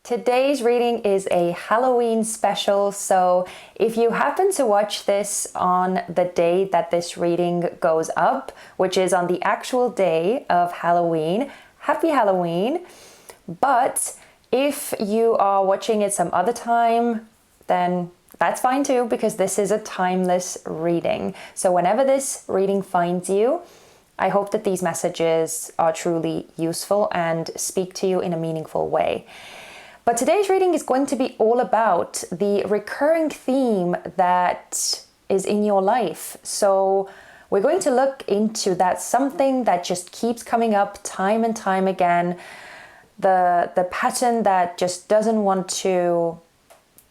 Today's reading is a Halloween special, so if you happen to watch this on the day that this reading goes up, which is on the actual day of Halloween, happy Halloween. But if you are watching it some other time, then that's fine too, because this is a timeless reading. So whenever this reading finds you, I hope that these messages are truly useful and speak to you in a meaningful way. But today's reading is going to be all about the recurring theme that is in your life. So we're going to look into that, something that just keeps coming up time and time again, the pattern that just doesn't want to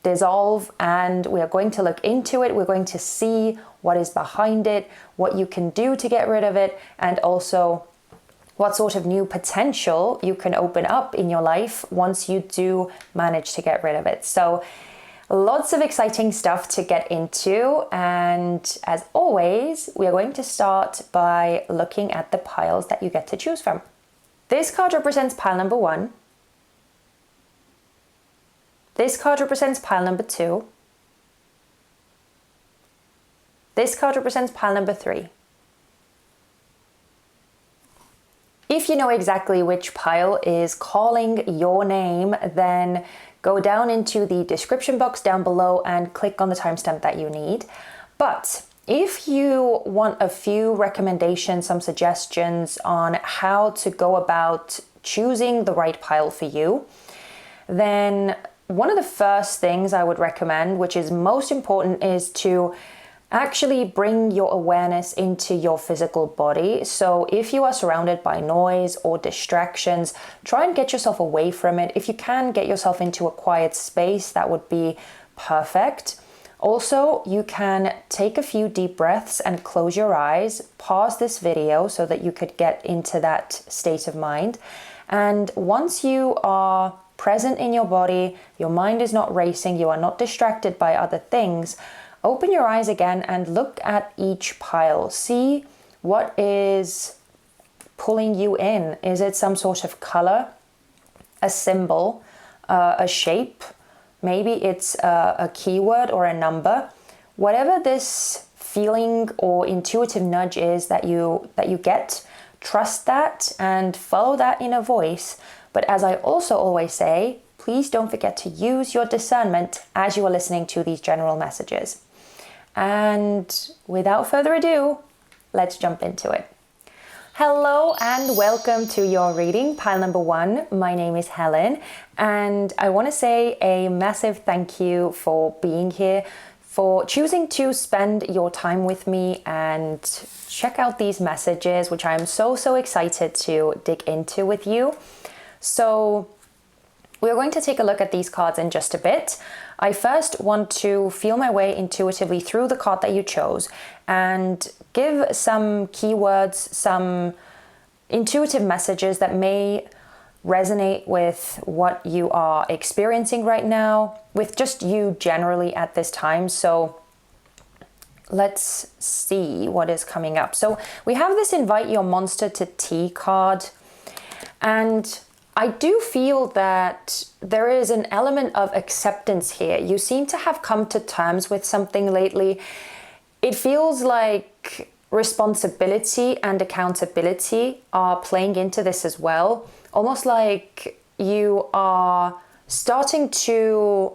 dissolve, and we are going to look into it. We're going to see what is behind it, what you can do to get rid of it, and also what sort of new potential you can open up in your life once you do manage to get rid of it. So lots of exciting stuff to get into, and as always, we are going to start by looking at the piles that you get to choose from. This card represents pile number 1. This card represents pile number 2. This card represents pile number 3. If you know exactly which pile is calling your name, then go down into the description box down below and click on the timestamp that you need. But if you want a few recommendations, some suggestions on how to go about choosing the right pile for you, then one of the first things I would recommend, which is most important, is to actually bring your awareness into your physical body. So if you are surrounded by noise or distractions, try and get yourself away from it. If you can get yourself into a quiet space, that would be perfect. Also, you can take a few deep breaths and close your eyes, pause this video so that you could get into that state of mind. And once you are present in your body, your mind is not racing, you are not distracted by other things, open your eyes again and look at each pile. See what is pulling you in. Is it some sort of color, a symbol, a shape? Maybe it's a keyword or a number. Whatever this feeling or intuitive nudge is that you get, trust that and follow that inner voice. But as I also always say, please don't forget to use your discernment as you are listening to these general messages. And without further ado, let's jump into it. Hello and welcome to your reading, pile number 1. My name is Helen, and I want to say a massive thank you for being here, for choosing to spend your time with me and check out these messages, which I am so excited to dig into with you. So we're going to take a look at these cards in just a bit. I first want to feel my way intuitively through the card that you chose and give some keywords, some intuitive messages that may resonate with what you are experiencing right now, with just you generally at this time. So let's see what is coming up. So we have this invite your monster to tea card, and I do feel that there is an element of acceptance here. You seem to have come to terms with something lately. It feels like responsibility and accountability are playing into this as well. Almost like you are starting to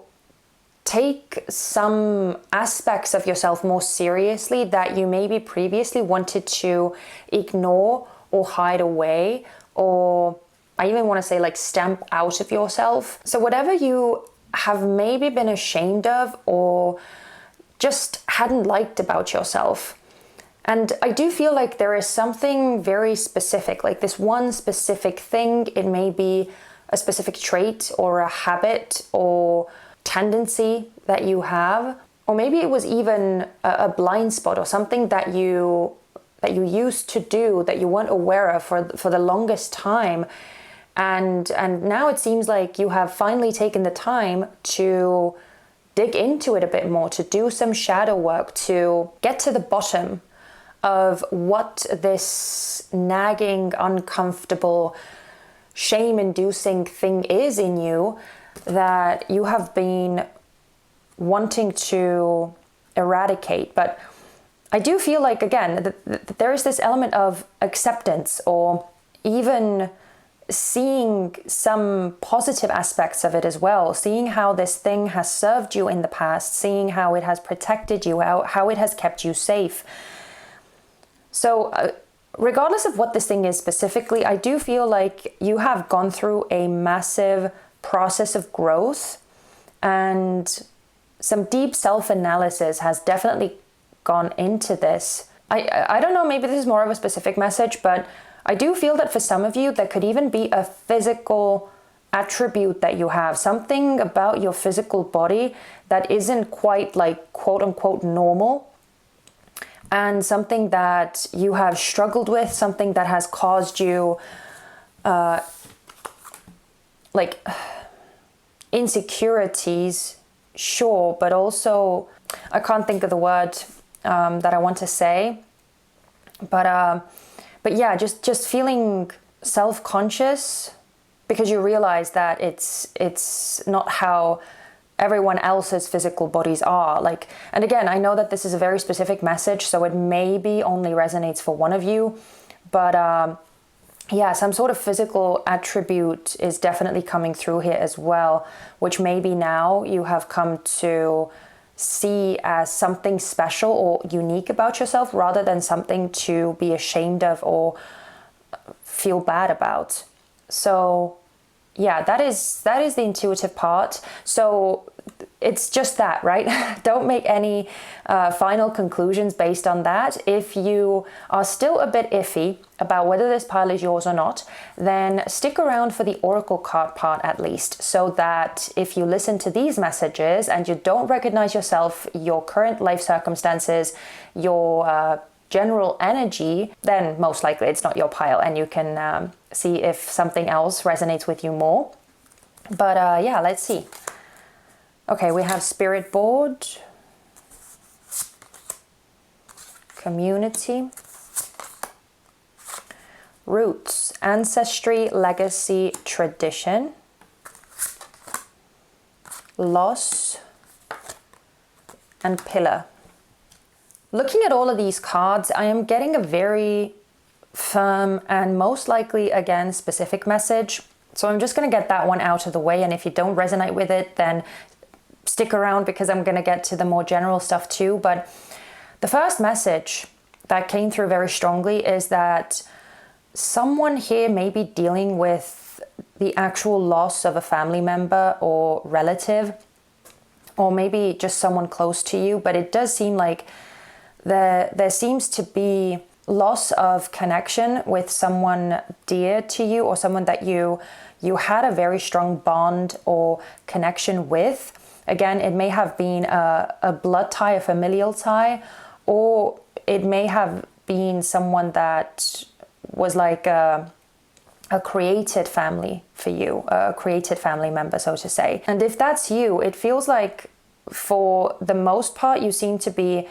take some aspects of yourself more seriously that you maybe previously wanted to ignore or hide away, or I even want to say like stamp out of yourself. So whatever you have maybe been ashamed of or just hadn't liked about yourself. And I do feel like there is something very specific, like this one specific thing. It may be a specific trait or a habit or tendency that you have, or maybe it was even a blind spot or something that you used to do that you weren't aware of for the longest time. And now it seems like you have finally taken the time to dig into it a bit more, to do some shadow work, to get to the bottom of what this nagging, uncomfortable, shame-inducing thing is in you that you have been wanting to eradicate. But I do feel like, again, that there is this element of acceptance, or even seeing some positive aspects of it as well, seeing how this thing has served you in the past, seeing how it has protected you, how it has kept you safe. So regardless of what this thing is specifically, I do feel like you have gone through a massive process of growth, and some deep self-analysis has definitely gone into this. I don't know, maybe this is more of a specific message, but I do feel that for some of you, there could even be a physical attribute that you have, something about your physical body that isn't quite like quote unquote normal, and something that you have struggled with, something that has caused you like insecurities, sure, but also, I can't think of the word that I want to say, but yeah, just feeling self-conscious because you realize that it's not how everyone else's physical bodies are. Like, and again, I know that this is a very specific message, so it maybe only resonates for one of you, but yeah, some sort of physical attribute is definitely coming through here as well, which maybe now you have come to see as something special or unique about yourself, rather than something to be ashamed of or feel bad about. So yeah, that is the intuitive part. So it's just that, right? Don't make any final conclusions based on that. If you are still a bit iffy about whether this pile is yours or not, then stick around for the oracle card part at least, so that if you listen to these messages and you don't recognize yourself, your current life circumstances, your general energy, then most likely it's not your pile, and you can see if something else resonates with you more. But yeah, let's see. Okay, we have spirit board, community, roots, ancestry, legacy, tradition, loss, and pillar. Looking at all of these cards, I am getting a very firm and most likely, again, specific message. So I'm just going to get that one out of the way. And if you don't resonate with it, then stick around, because I'm going to get to the more general stuff too. But the first message that came through very strongly is that someone here may be dealing with the actual loss of a family member or relative, or maybe just someone close to you. But it does seem like there seems to be loss of connection with someone dear to you, or someone that you had a very strong bond or connection with. Again, it may have been a blood tie, a familial tie, or it may have been someone that was like a created family for you, a created family member, so to say. And if that's you, it feels like for the most part, you seem to be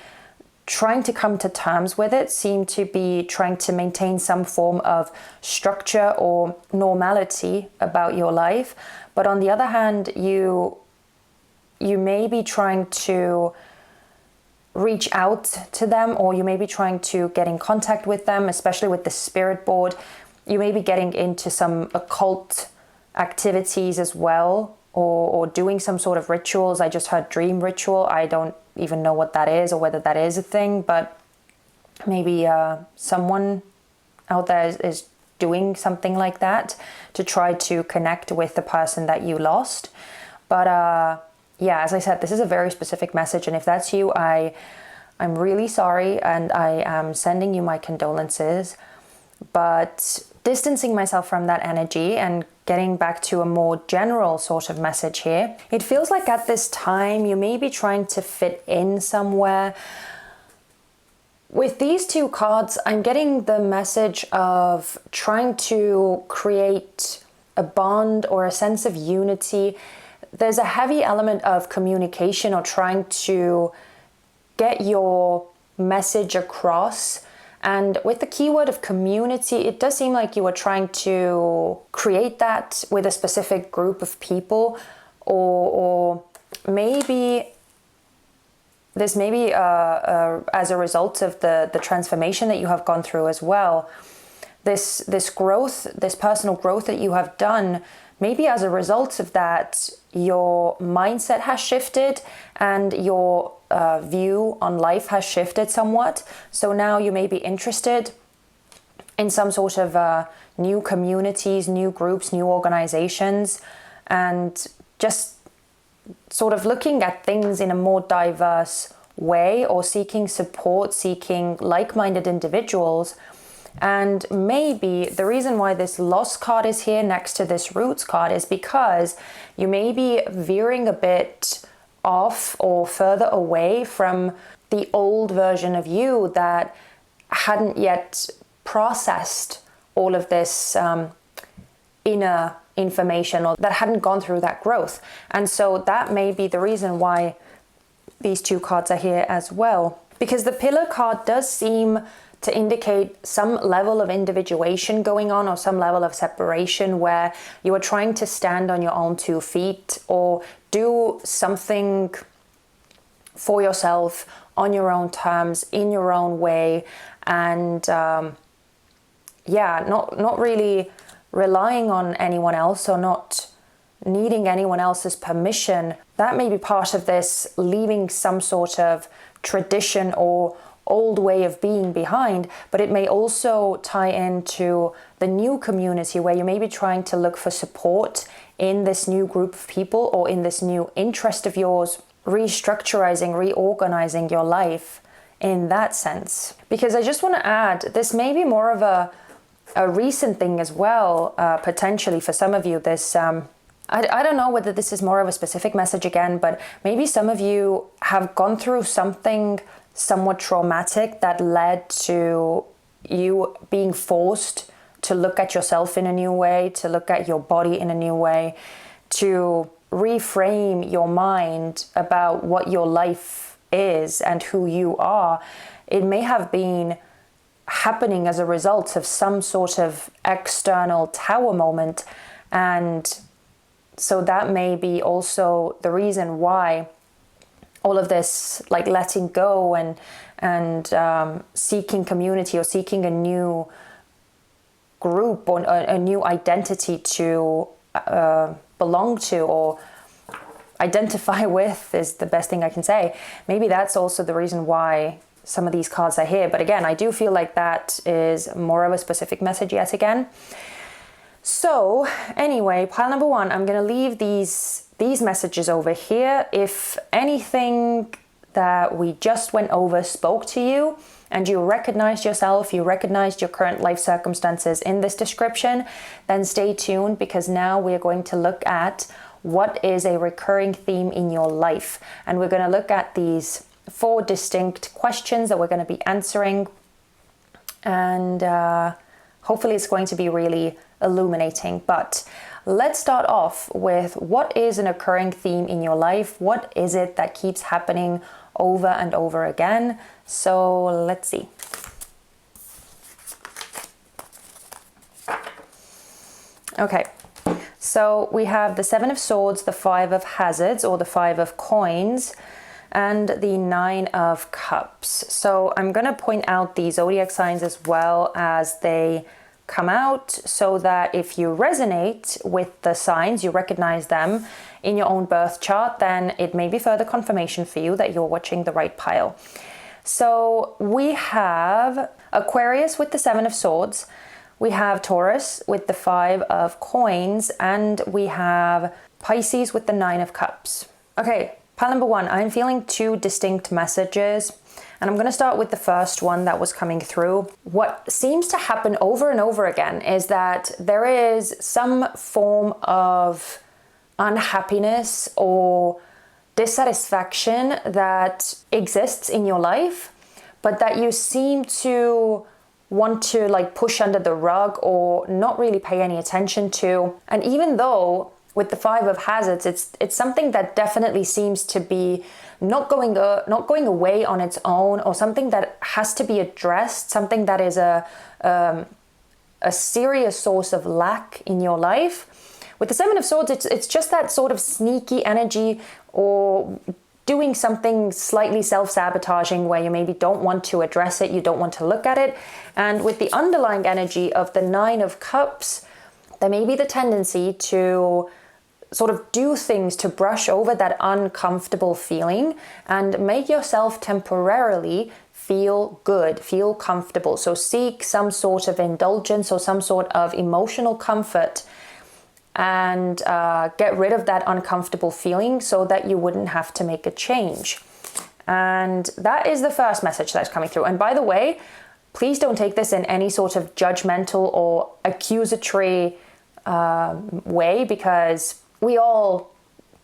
trying to come to terms with it, seem to be trying to maintain some form of structure or normality about your life. But on the other hand, you may be trying to reach out to them, or you may be trying to get in contact with them, especially with the spirit board. You may be getting into some occult activities as well, or doing some sort of rituals. I just heard dream ritual. I don't even know what that is or whether that is a thing, but maybe someone out there is doing something like that to try to connect with the person that you lost. But yeah, as I said, this is a very specific message, and if that's you, I'm really sorry, and I am sending you my condolences. But distancing myself from that energy and getting back to a more general sort of message here, it feels like at this time you may be trying to fit in somewhere. With these two cards, I'm getting the message of trying to create a bond or a sense of unity. There's a heavy element of communication, or trying to get your message across. And with the keyword of community, it does seem like you are trying to create that with a specific group of people, or maybe this may be as a result of the transformation that you have gone through as well. This growth, this personal growth that you have done, maybe as a result of that, your mindset has shifted and your view on life has shifted somewhat. So now you may be interested in some sort of new communities, new groups, new organizations, and just sort of looking at things in a more diverse way, or seeking support, seeking like-minded individuals. And maybe the reason why this loss card is here next to this roots card is because you may be veering a bit off or further away from the old version of you that hadn't yet processed all of this inner information, or that hadn't gone through that growth. And so that may be the reason why these two cards are here as well, because the pillar card does seem to indicate some level of individuation going on, or some level of separation where you are trying to stand on your own 2 feet or do something for yourself on your own terms, in your own way, and not really relying on anyone else, or not needing anyone else's permission. That may be part of this, leaving some sort of tradition or old way of being behind, but it may also tie into the new community where you may be trying to look for support in this new group of people, or in this new interest of yours, restructuring, reorganizing your life in that sense. Because I just want to add, this may be more of a recent thing as well, potentially for some of you. This I don't know whether this is more of a specific message again, but maybe some of you have gone through something somewhat traumatic that led to you being forced to look at yourself in a new way, to look at your body in a new way, to reframe your mind about what your life is and who you are. It may have been happening as a result of some sort of external tower moment, and so that may be also the reason why all of this, like letting go and seeking community, or seeking a new group, or a new identity to belong to or identify with, is the best thing I can say. Maybe that's also the reason why some of these cards are here. But again, I do feel like that is more of a specific message yet again. So anyway, pile number 1, I'm going to leave these messages over here. If anything that we just went over spoke to you, and you recognized yourself, you recognized your current life circumstances in this description, then stay tuned, because now we're going to look at what is a recurring theme in your life. And we're going to look at these 4 distinct questions that we're going to be answering. And hopefully it's going to be really illuminating. But let's start off with, what is an occurring theme in your life? What is it that keeps happening over and over again? So let's see. Okay, so we have the 7 of Swords, the 5 of Hazards, or the 5 of Coins, and the 9 of Cups. So I'm going to point out the zodiac signs as well as they come out, so that if you resonate with the signs, you recognize them in your own birth chart, then it may be further confirmation for you that you're watching the right pile. So we have Aquarius with the 7 of Swords, we have Taurus with the 5 of Coins, and we have Pisces with the 9 of Cups. Okay, pile number 1, I'm feeling 2 distinct messages. And I'm going to start with the first one that was coming through. What seems to happen over and over again is that there is some form of unhappiness or dissatisfaction that exists in your life, but that you seem to want to like push under the rug or not really pay any attention to. And even though with the 5 of Hazards, it's something that definitely seems to be not going away on its own, or something that has to be addressed, something that is a serious source of lack in your life. with the Seven of Swords, it's just that sort of sneaky energy, or doing something slightly self-sabotaging where you maybe don't want to address it, you don't want to look at it. And with the underlying energy of the Nine of Cups, there may be the tendency to sort of do things to brush over that uncomfortable feeling and make yourself temporarily feel good, feel comfortable. So seek some sort of indulgence or some sort of emotional comfort and get rid of that uncomfortable feeling so that you wouldn't have to make a change. And that is the first message that's coming through. And by the way, please don't take this in any sort of judgmental or accusatory way, because we all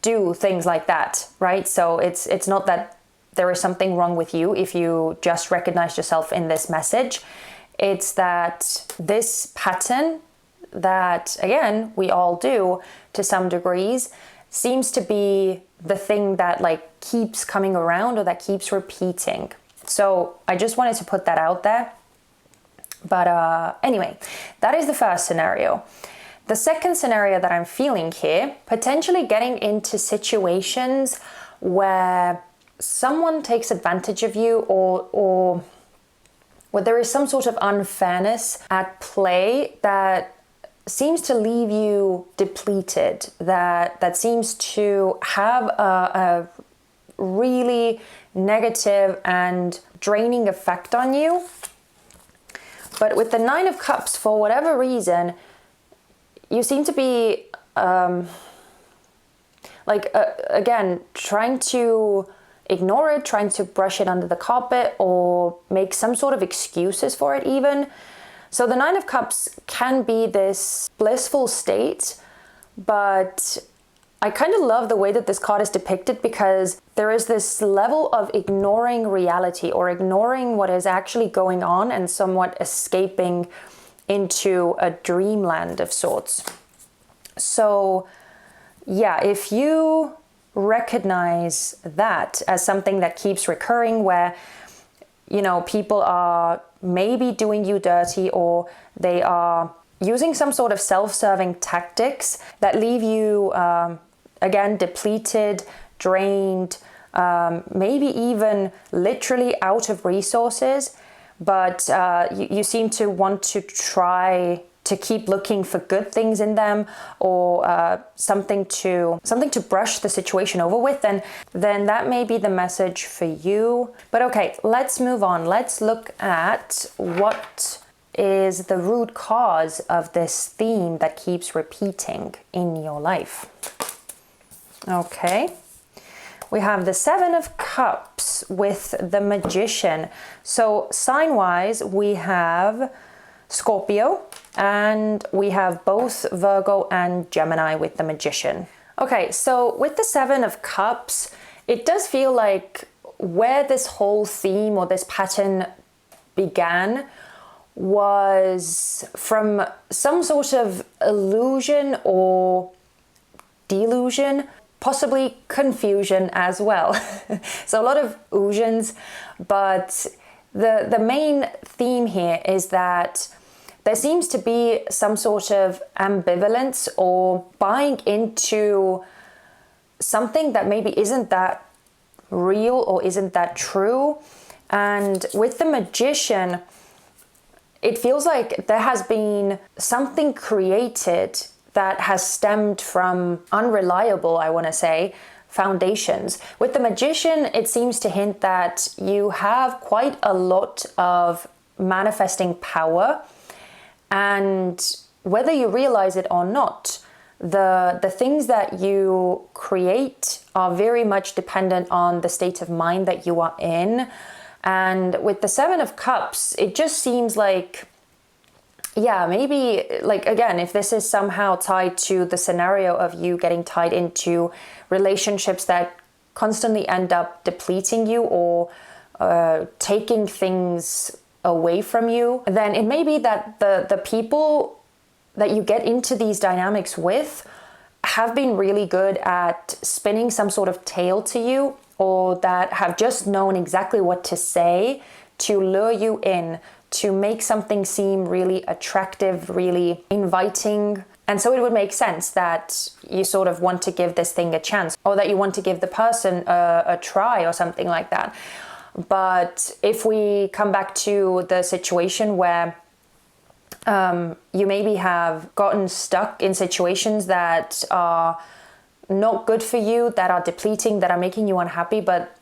do things like that, right? So it's not that there is something wrong with you if you just recognize yourself in this message. It's that this pattern that, again, we all do to some degrees, seems to be the thing that like keeps coming around or that keeps repeating. So I just wanted to put that out there. But anyway, that is the first scenario. The second scenario that I'm feeling here, potentially getting into situations where someone takes advantage of you, or where there is some sort of unfairness at play that seems to leave you depleted, that seems to have a really negative and draining effect on you. But with the Nine of Cups, for whatever reason, you seem to be again, trying to ignore it, trying to brush it under the carpet, or make some sort of excuses for it even. So the Nine of Cups can be this blissful state, but I kind of love the way that this card is depicted, because there is this level of ignoring reality or ignoring what is actually going on and somewhat escaping into a dreamland of sorts. So yeah, if you recognize that as something that keeps recurring, where, you know, people are maybe doing you dirty, or they are using some sort of self-serving tactics that leave you, again, depleted, drained, maybe even literally out of resources, but you seem to want to try to keep looking for good things in them, or something to brush the situation over with, then that may be the message for you. But okay, let's move on. Let's look at what is the root cause of this theme that keeps repeating in your life. Okay, we have the Seven of Cups with the Magician. So sign-wise, we have Scorpio, and we have both Virgo and Gemini with the Magician. Okay, so with the Seven of Cups, it does feel like where this whole theme or this pattern began was from some sort of illusion or delusion, possibly confusion as well. So a lot of illusions, but the main theme here is that there seems to be some sort of ambivalence or buying into something that maybe isn't that real or isn't that true. And with the Magician, it feels like there has been something created that has stemmed from unreliable, I want to say, foundations. With the Magician, it seems to hint that you have quite a lot of manifesting power, and whether you realize it or not, the things that you create are very much dependent on the state of mind that you are in. And with the Seven of Cups, it just seems like, yeah, maybe, like, again, if this is somehow tied to the scenario of you getting tied into relationships that constantly end up depleting you or taking things away from you, then it may be that the people that you get into these dynamics with have been really good at spinning some sort of tale to you, or that have just known exactly what to say to lure you in, to make something seem really attractive, really inviting. And so it would make sense that you sort of want to give this thing a chance, or that you want to give the person a try or something like that. But if we come back to the situation where you maybe have gotten stuck in situations that are not good for you, that are depleting, that are making you unhappy, but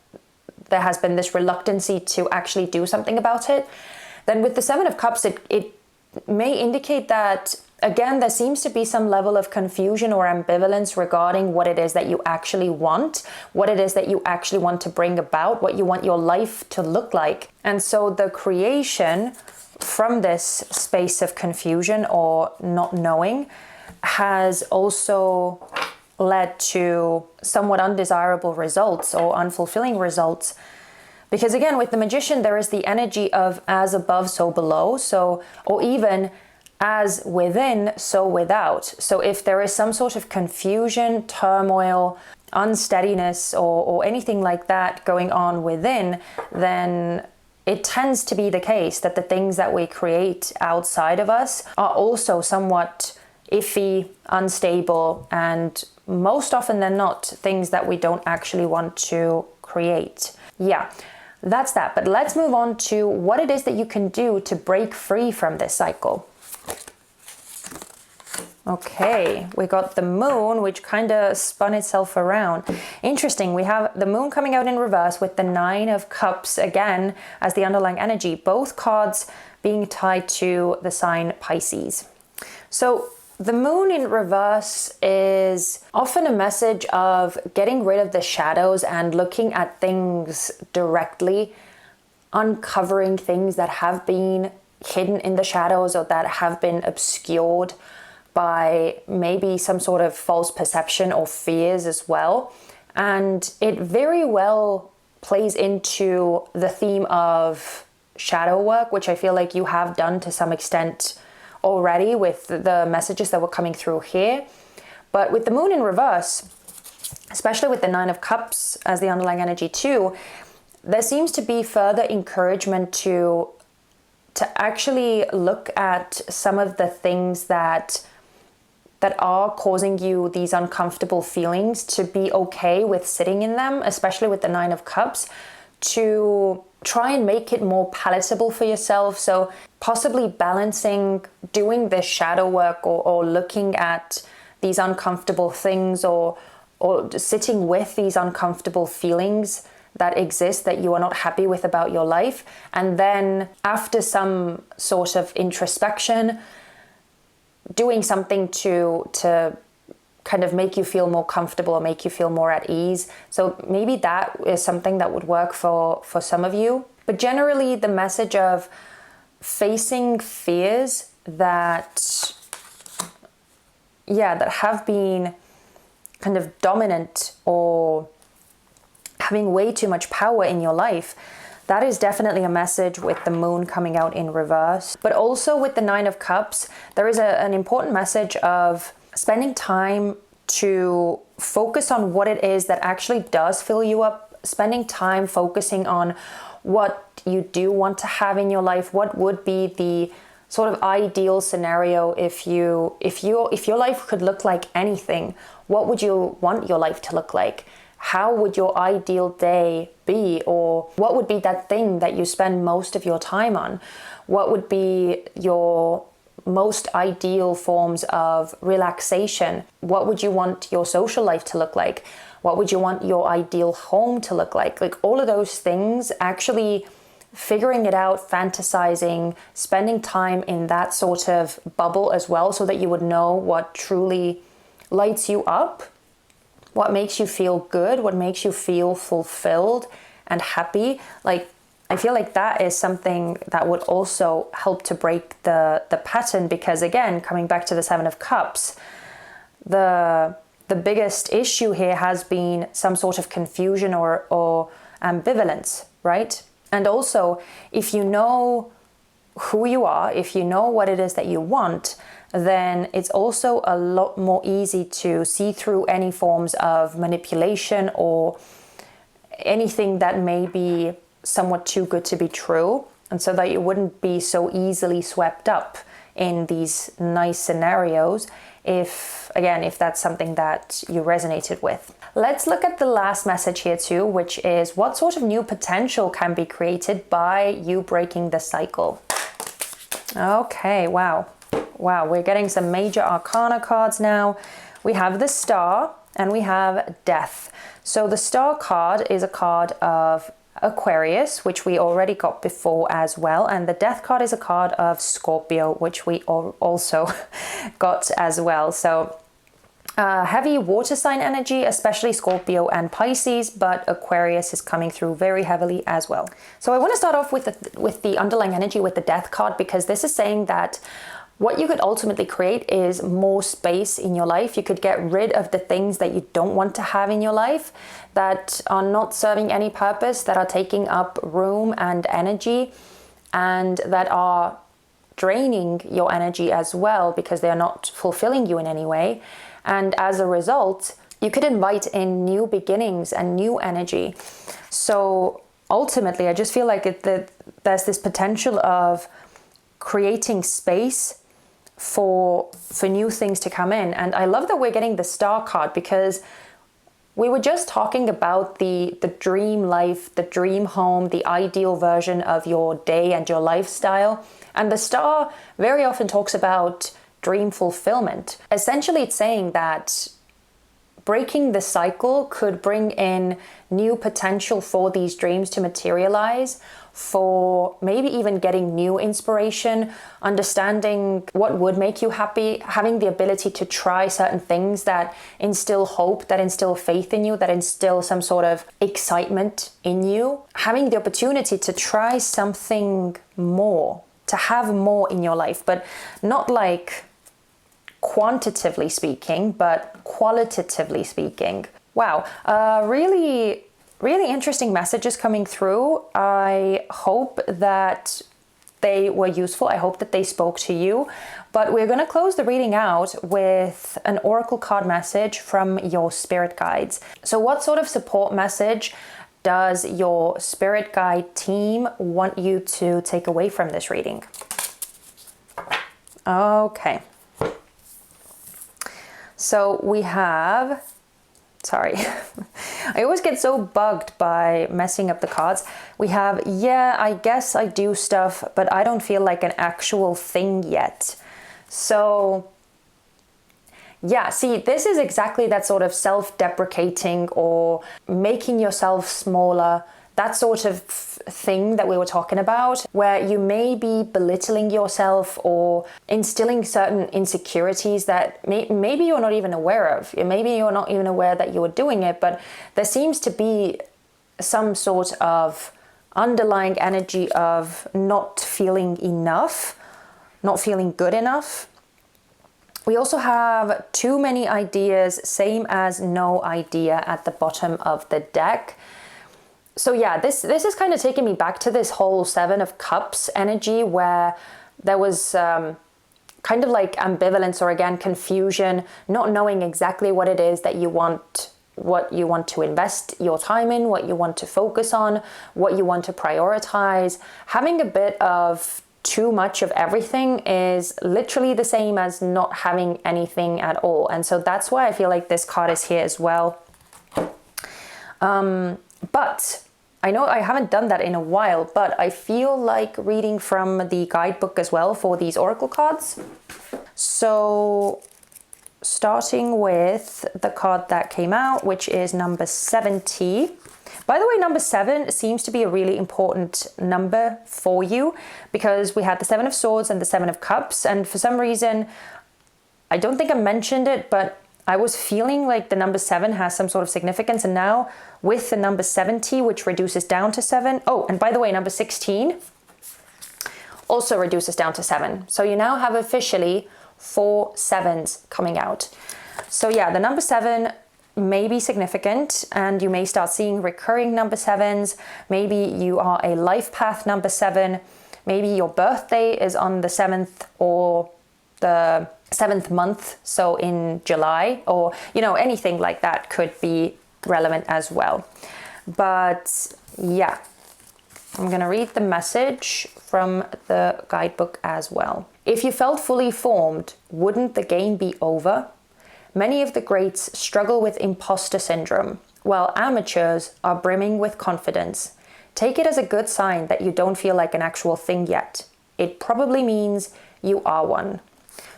there has been this reluctancy to actually do something about it, then with the Seven of Cups, it may indicate that, again, there seems to be some level of confusion or ambivalence regarding what it is that you actually want, what it is that you actually want to bring about, what you want your life to look like. And so the creation from this space of confusion or not knowing has also led to somewhat undesirable results or unfulfilling results. Because again, with the Magician, there is the energy of as above, so below. So, or even as within, so without. So if there is some sort of confusion, turmoil, unsteadiness, or anything like that going on within, then it tends to be the case that the things that we create outside of us are also somewhat iffy, unstable, and most often than not, things that we don't actually want to create. Yeah, that's that. But let's move on to what it is that you can do to break free from this cycle. Okay, we got the Moon, which kind of spun itself around. Interesting, we have the Moon coming out in reverse with the Nine of Cups again as the underlying energy. Both cards being tied to the sign Pisces. So the Moon in reverse is often a message of getting rid of the shadows and looking at things directly, uncovering things that have been hidden in the shadows or that have been obscured by maybe some sort of false perception or fears as well. And it very well plays into the theme of shadow work, which I feel like you have done to some extent already with the messages that were coming through here. But with the Moon in reverse, especially with the Nine of Cups as the underlying energy too, there seems to be further encouragement to actually look at some of the things that are causing you these uncomfortable feelings, to be okay with sitting in them, especially with the Nine of Cups, to try and make it more palatable for yourself. So possibly balancing doing this shadow work or looking at these uncomfortable things or sitting with these uncomfortable feelings that exist that you are not happy with about your life. And then after some sort of introspection, doing something to kind of make you feel more comfortable or make you feel more at ease. So maybe that is something that would work for some of you. But generally, the message of facing fears that have been kind of dominant or having way too much power in your life, that is definitely a message with the Moon coming out in reverse. But also with the Nine of Cups, there is an important message of spending time to focus on what it is that actually does fill you up, spending time focusing on what you do want to have in your life, what would be the sort of ideal scenario if your life could look like anything. What would you want your life to look like? How would your ideal day be? Or what would be that thing that you spend most of your time on? What would be your most ideal forms of relaxation? What would you want your social life to look like? What would you want your ideal home to look like? Like all of those things, actually figuring it out, fantasizing, spending time in that sort of bubble as well, so that you would know what truly lights you up, what makes you feel good, what makes you feel fulfilled and happy. Like, I feel like that is something that would also help to break the pattern, because again, coming back to the Seven of Cups, the biggest issue here has been some sort of confusion or ambivalence, right? And also, if you know who you are, if you know what it is that you want, then it's also a lot more easy to see through any forms of manipulation or anything that may be somewhat too good to be true, and so that you wouldn't be so easily swept up in these nice scenarios. if that's something that you resonated with. Let's look at the last message here too, which is what sort of new potential can be created by you breaking the cycle. Okay, wow, we're getting some major arcana cards now. We have the Star and we have Death. So the Star card is a card of Aquarius, which we already got before as well, and the Death card is a card of Scorpio, which we also got as well. So heavy water sign energy, especially Scorpio and Pisces, but Aquarius is coming through very heavily as well. So I want to start off with the underlying energy with the Death card, because this is saying that what you could ultimately create is more space in your life. You could get rid of the things that you don't want to have in your life, that are not serving any purpose, that are taking up room and energy, and that are draining your energy as well because they are not fulfilling you in any way. And as a result, you could invite in new beginnings and new energy. So ultimately, I just feel like there's this potential of creating space for new things to come in. And I love that we're getting the Star card, because we were just talking about the dream life, the dream home, the ideal version of your day and your lifestyle. And the Star very often talks about dream fulfillment. Essentially, it's saying that breaking the cycle could bring in new potential for these dreams to materialize, for maybe even getting new inspiration, understanding what would make you happy, having the ability to try certain things that instill hope, that instill faith in you, that instill some sort of excitement in you, having the opportunity to try something more, to have more in your life, but not like quantitatively speaking, but qualitatively speaking. Wow, really interesting messages coming through. I hope that they were useful. I hope that they spoke to you. But we're going to close the reading out with an oracle card message from your spirit guides. So what sort of support message does your spirit guide team want you to take away from this reading? Okay. So we have, sorry, I always get so bugged by messing up the cards. We have, yeah, I guess I do stuff, but I don't feel like an actual thing yet. So yeah, see, this is exactly that sort of self-deprecating or making yourself smaller, that sort of thing that we were talking about, where you may be belittling yourself or instilling certain insecurities that maybe you're not even aware of. Maybe you're not even aware that you're doing it, but there seems to be some sort of underlying energy of not feeling enough, not feeling good enough. We also have too many ideas, same as no idea at the bottom of the deck. So yeah, this is kind of taking me back to this whole Seven of Cups energy, where there was kind of like ambivalence, or again, confusion, not knowing exactly what it is that you want, what you want to invest your time in, what you want to focus on, what you want to prioritize. Having a bit of too much of everything is literally the same as not having anything at all. And so that's why I feel like this card is here as well. But I know I haven't done that in a while, but I feel like reading from the guidebook as well for these oracle cards. So starting with the card that came out, which is number 70. By the way, number 7 seems to be a really important number for you, because we had the 7 of Swords and the 7 of Cups. And for some reason, I don't think I mentioned it, but I was feeling like the number 7 has some sort of significance. And now with the number 70, which reduces down to 7. Oh, and by the way, number 16 also reduces down to 7. So you now have officially 4 7s coming out. So yeah, the number 7 may be significant, and you may start seeing recurring number 7s. Maybe you are a life path number 7. Maybe your birthday is on the 7th or the 7th month, so in July, or anything like that could be relevant as well. But yeah, I'm going to read the message from the guidebook as well. If you felt fully formed, wouldn't the game be over? Many of the greats struggle with imposter syndrome, while amateurs are brimming with confidence. Take it as a good sign that you don't feel like an actual thing yet. It probably means you are one.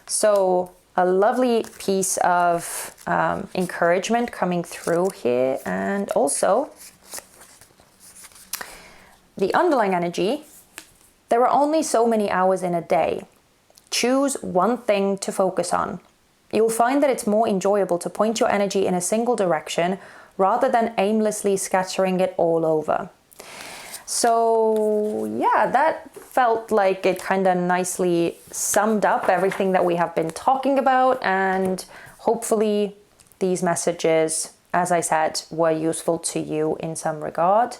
So a lovely piece of encouragement coming through here. And also the underlying energy, there are only so many hours in a day. Choose one thing to focus on. You'll find that it's more enjoyable to point your energy in a single direction rather than aimlessly scattering it all over. So yeah, that felt like it kind of nicely summed up everything that we have been talking about, and hopefully these messages, as I said, were useful to you in some regard.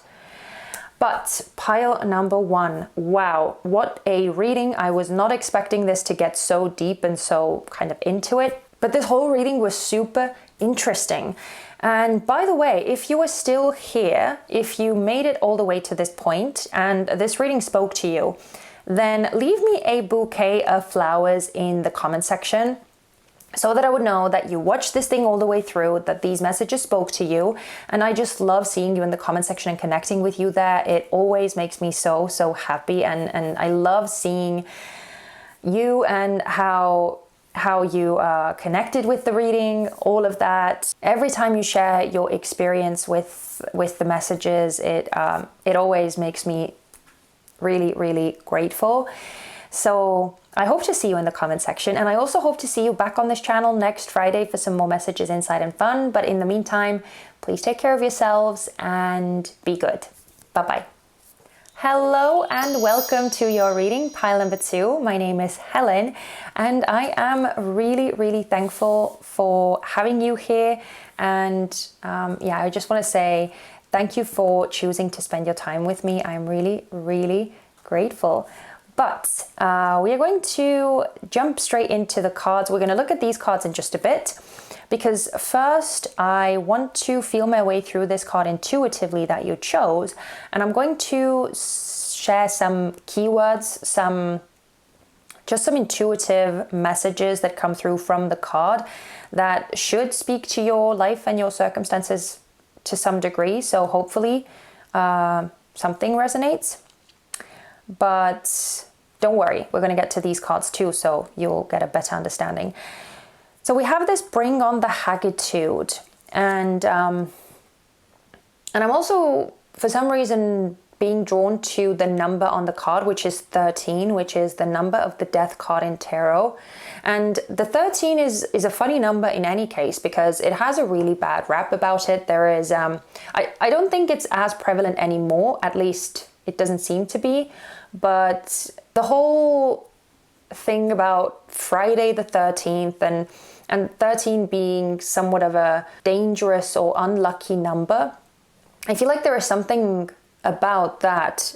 But pile number 1, wow, what a reading. I was not expecting this to get so deep and so kind of into it, but this whole reading was super interesting. And by the way, if you are still here, if you made it all the way to this point and this reading spoke to you, then leave me a bouquet of flowers in the comment section so that I would know that you watched this thing all the way through, that these messages spoke to you. And I just love seeing you in the comment section and connecting with you there. It always makes me so, so happy. And I love seeing you and how you are connected with the reading, all of that. Every time you share your experience with the messages, it always makes me really, really grateful. So I hope to see you in the comment section, and I also hope to see you back on this channel next Friday for some more messages, insight, and fun. But in the meantime, please take care of yourselves and be good. Bye-bye. Hello and welcome to your reading, pile number 2. My name is Helen, and I am really, really thankful for having you here. And I just want to say thank you for choosing to spend your time with me. I'm really, really grateful. But we are going to jump straight into the cards. We're going to look at these cards in just a bit, because first I want to feel my way through this card intuitively that you chose. And I'm going to share some keywords, some intuitive messages that come through from the card that should speak to your life and your circumstances to some degree. So hopefully something resonates. But don't worry, we're going to get to these cards too, so you'll get a better understanding. So we have this Bring on the Haggitude, and I'm also, for some reason, being drawn to the number on the card, which is 13, which is the number of the Death card in tarot. And the 13 is a funny number in any case, because it has a really bad rap about it. There is, I don't think it's as prevalent anymore, at least it doesn't seem to be, but the whole thing about Friday the 13th and 13 being somewhat of a dangerous or unlucky number, I feel like there is something about that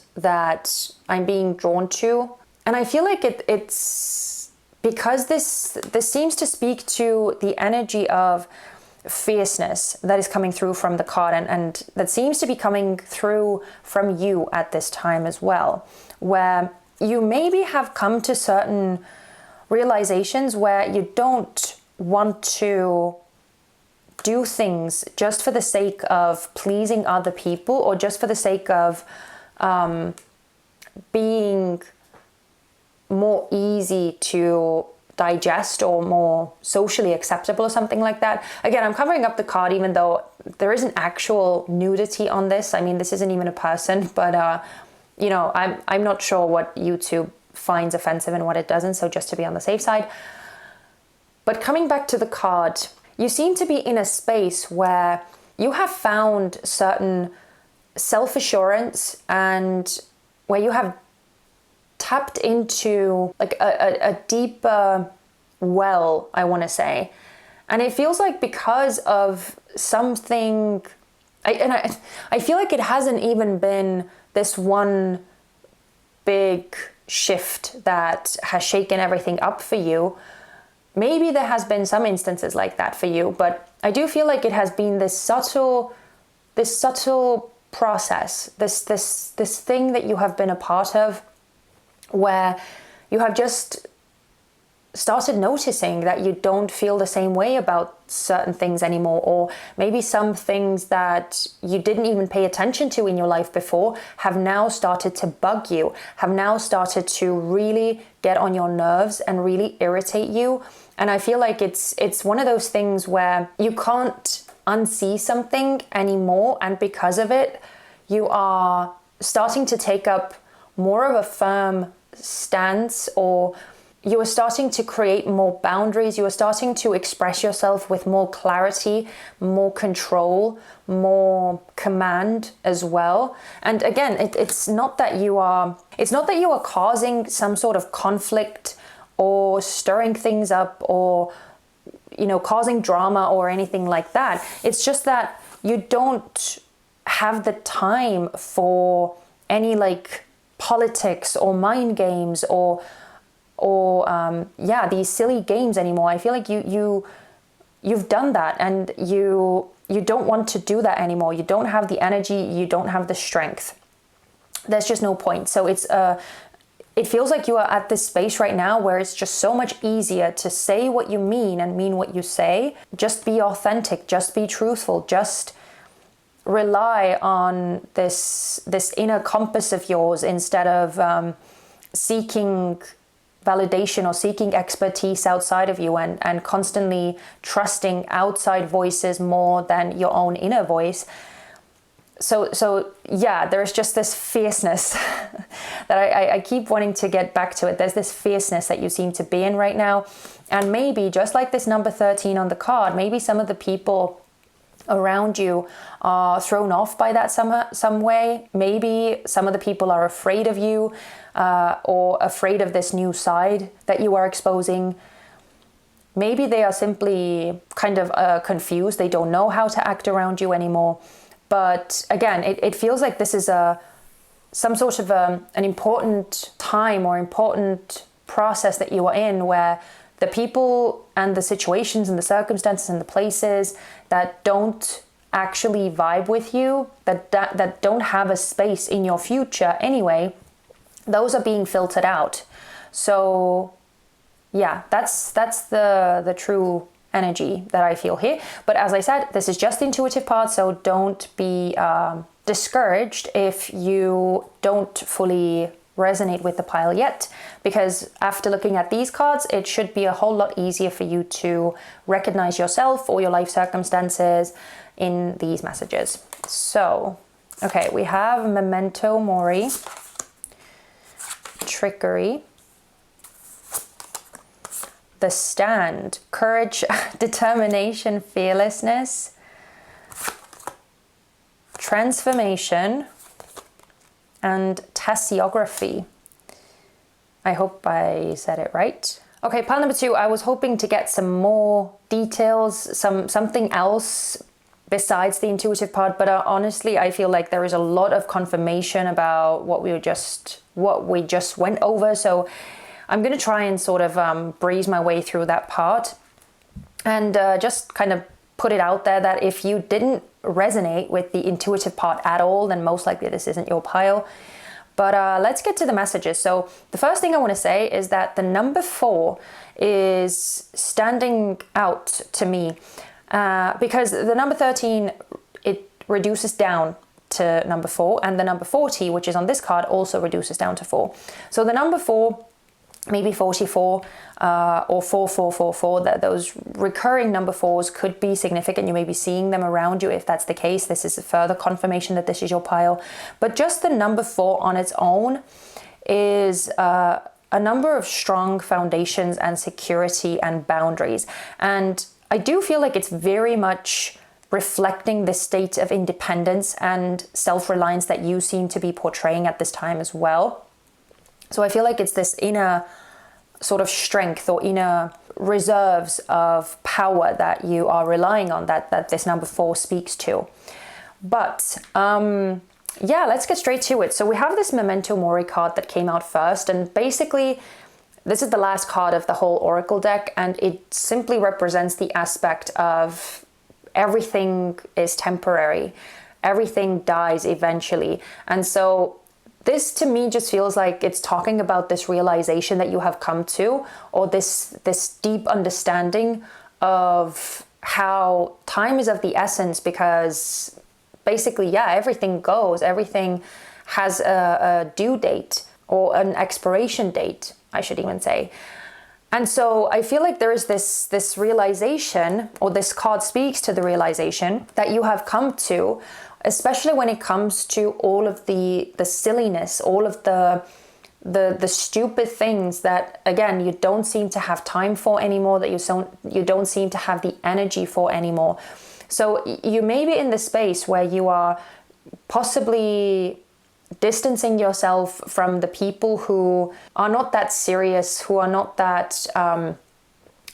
I'm being drawn to. And I feel like it's because this seems to speak to the energy of fierceness that is coming through from the card, and that seems to be coming through from you at this time as well, where you maybe have come to certain realizations where you don't want to do things just for the sake of pleasing other people, or just for the sake of being more easy to digest or more socially acceptable or something like that. Again, I'm covering up the card even though there isn't actual nudity on this. I mean, this isn't even a person, but I'm not sure what YouTube finds offensive and what it doesn't, so just to be on the safe side. But coming back to the card, you seem to be in a space where you have found certain self-assurance, and where you have tapped into like a deeper well, I want to say. And it feels like because of something, I feel like it hasn't even been this one big shift that has shaken everything up for you. Maybe there has been some instances like that for you, but I do feel like it has been this subtle process, this thing that you have been a part of, where you have just started noticing that you don't feel the same way about certain things anymore, or maybe some things that you didn't even pay attention to in your life before have now started to bug you, have now started to really get on your nerves and really irritate you. And I feel like it's one of those things where you can't unsee something anymore, and because of it you are starting to take up more of a firm stance, or you are starting to create more boundaries. You are starting to express yourself with more clarity, more control, more command as well. And again, it's not that you are causing some sort of conflict or stirring things up or, causing drama or anything like that. It's just that you don't have the time for any politics or mind games or these silly games anymore. I feel like you've done that, and you don't want to do that anymore. You don't have the energy, you don't have the strength. There's just no point. So it feels like you are at this space right now where it's just so much easier to say what you mean and mean what you say. Just be authentic, just be truthful, just rely on this inner compass of yours instead of seeking validation or seeking expertise outside of you, and constantly trusting outside voices more than your own inner voice. So yeah, there's just this fierceness that I keep wanting to get back to it. There's this fierceness that you seem to be in right now. And maybe just like this number 13 on the card, maybe some of the people around you are thrown off by that some way. Maybe some of the people are afraid of you, or afraid of this new side that you are exposing. Maybe they are simply kind of confused. They don't know how to act around you anymore. But again, it feels like this is some sort of an important time or important process that you are in, where the people and the situations and the circumstances and the places that don't actually vibe with you, that don't have a space in your future anyway, those are being filtered out. So yeah, that's the true energy that I feel here. But as I said, this is just the intuitive part, so don't be discouraged if you don't fully resonate with the pile yet, because after looking at these cards, it should be a whole lot easier for you to recognize yourself or your life circumstances in these messages. So, okay, we have Memento Mori, Trickery, The Stand, Courage, Determination, Fearlessness, Transformation, and Tasseography. I hope I said it right. Okay, pile number 2, I was hoping to get some more details, something else besides the intuitive part, but honestly, I feel like there is a lot of confirmation about what we just went over. So I'm going to try and sort of breeze my way through that part, and just kind of put it out there that if you didn't resonate with the intuitive part at all, then most likely this isn't your pile. But let's get to the messages. So the first thing I want to say is that the number 4 is standing out to me, because the number 13, it reduces down to number 4, and the number 40, which is on this card, also reduces down to 4. So the number 4, maybe 44 or 4444, that those recurring number 4s could be significant. You may be seeing them around you. If that's the case, this is a further confirmation that this is your pile. But just the number 4 on its own is a number of strong foundations and security and boundaries. And I do feel like it's very much reflecting the state of independence and self-reliance that you seem to be portraying at this time as well. So I feel like it's this inner sort of strength or inner reserves of power that you are relying on, that this number 4 speaks to. But yeah, let's get straight to it. So we have this Memento Mori card that came out first, and basically this is the last card of the whole Oracle deck, and it simply represents the aspect of everything is temporary. everything dies eventually. And so this to me just feels like it's talking about this realization that you have come to, or this deep understanding of how time is of the essence, because basically, yeah, everything goes, everything has a due date, or an expiration date, I should even say. And so I feel like there is this realization, or this card speaks to the realization that you have come to, especially when it comes to all of the silliness, all of the stupid things that, again, you don't seem to have time for anymore, that you don't seem to have the energy for anymore. So you may be in the space where you are possibly distancing yourself from the people who are not that serious, who are not that,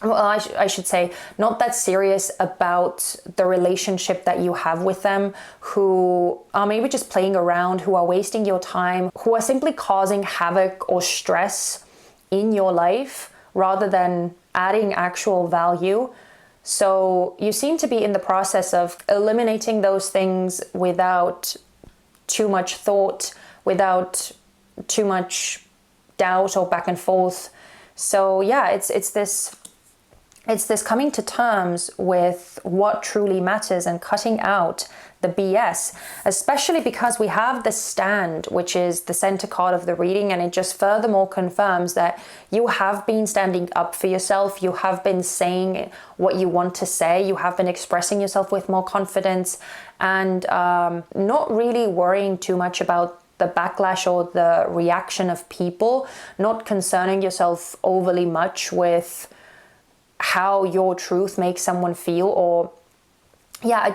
I should say, not that serious about the relationship that you have with them, who are maybe just playing around, who are wasting your time, who are simply causing havoc or stress in your life rather than adding actual value. So you seem to be in the process of eliminating those things without too much thought, without too much doubt or back and forth. So yeah, it's this coming to terms with what truly matters and cutting out the BS, especially because we have the stand, which is the center card of the reading, and it just furthermore confirms that you have been standing up for yourself, you have been saying what you want to say, you have been expressing yourself with more confidence, and not really worrying too much about the backlash or the reaction of people, not concerning yourself overly much with how your truth makes someone feel. Or yeah,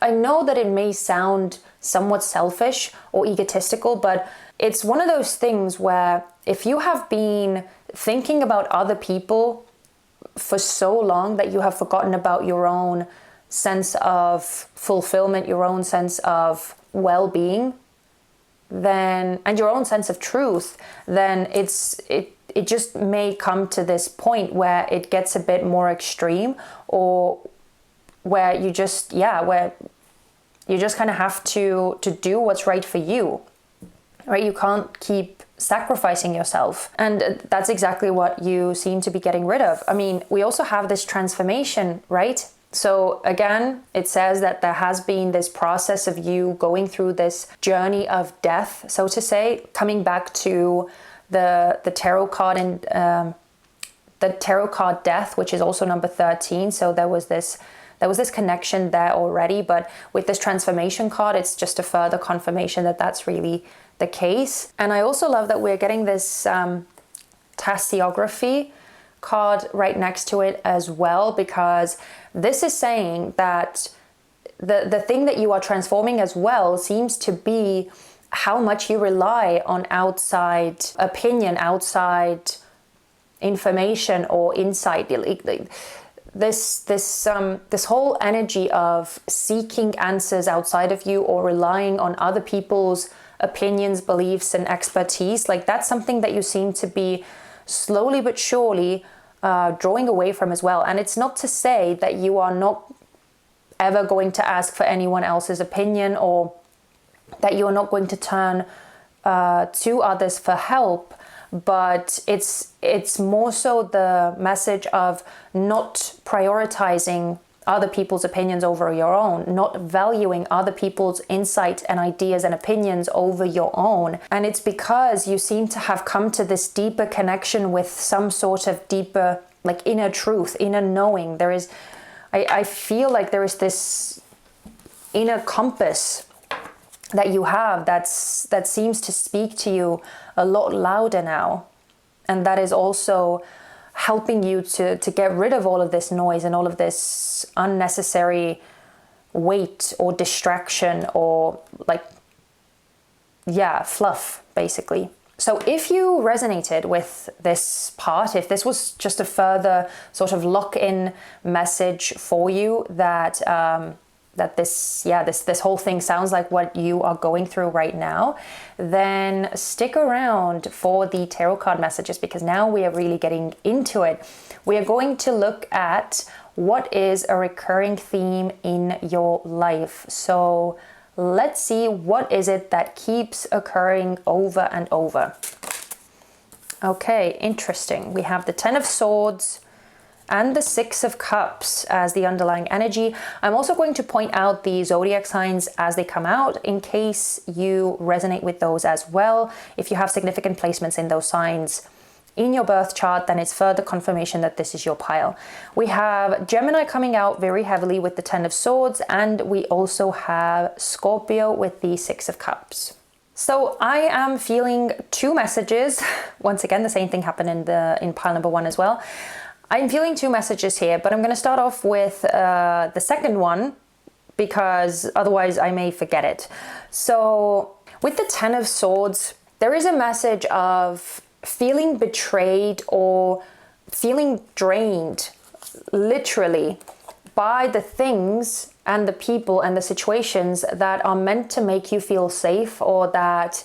I know that it may sound somewhat selfish or egotistical, but it's one of those things where if you have been thinking about other people for so long that you have forgotten about your own sense of fulfillment, your own sense of well-being, then, and your own sense of truth, then it just may come to this point where it gets a bit more extreme, or where you just kind of have to do what's right for you, right? You can't keep sacrificing yourself. And that's exactly what you seem to be getting rid of. I mean, we also have this transformation, right? So again, it says that there has been this process of you going through this journey of death, so to say, coming back to the tarot card, and the tarot card death, which is also number 13. So there was this connection there already, but with this transformation card, it's just a further confirmation that that's really the case. And I also love that we're getting this tasseography card right next to it as well, because this is saying that the thing that you are transforming as well seems to be how much you rely on outside opinion, outside information or insight. This whole energy of seeking answers outside of you, or relying on other people's opinions, beliefs, and expertise, like that's something that you seem to be slowly but surely drawing away from as well. And it's not to say that you are not ever going to ask for anyone else's opinion, or that you're not going to turn to others for help, but it's more so the message of not prioritizing other people's opinions over your own, not valuing other people's insight and ideas and opinions over your own. And it's because you seem to have come to this deeper connection with some sort of deeper, like, inner truth, inner knowing. I feel like there is this inner compass that you have that seems to speak to you a lot louder now, and that is also helping you to get rid of all of this noise and all of this unnecessary weight or distraction, or fluff, basically. So if you resonated with this part, if this was just a further sort of lock-in message for you, that this whole thing sounds like what you are going through right now, then stick around for the tarot card messages, because now we are really getting into it. We are going to look at what is a recurring theme in your life. So let's see, what is it that keeps occurring over and over? Okay, interesting. We have the Ten of Swords and the Six of Cups as the underlying energy. I'm also going to point out the zodiac signs as they come out in case you resonate with those as well. If you have significant placements in those signs in your birth chart, then it's further confirmation that this is your pile. We have Gemini coming out very heavily with the Ten of Swords, and we also have Scorpio with the Six of Cups. So I am feeling two messages. Once again, the same thing happened in pile number 1 as well. I'm feeling two messages here, but I'm going to start off with the second one because otherwise I may forget it. So with the Ten of Swords, there is a message of feeling betrayed or feeling drained, literally, by the things and the people and the situations that are meant to make you feel safe, or that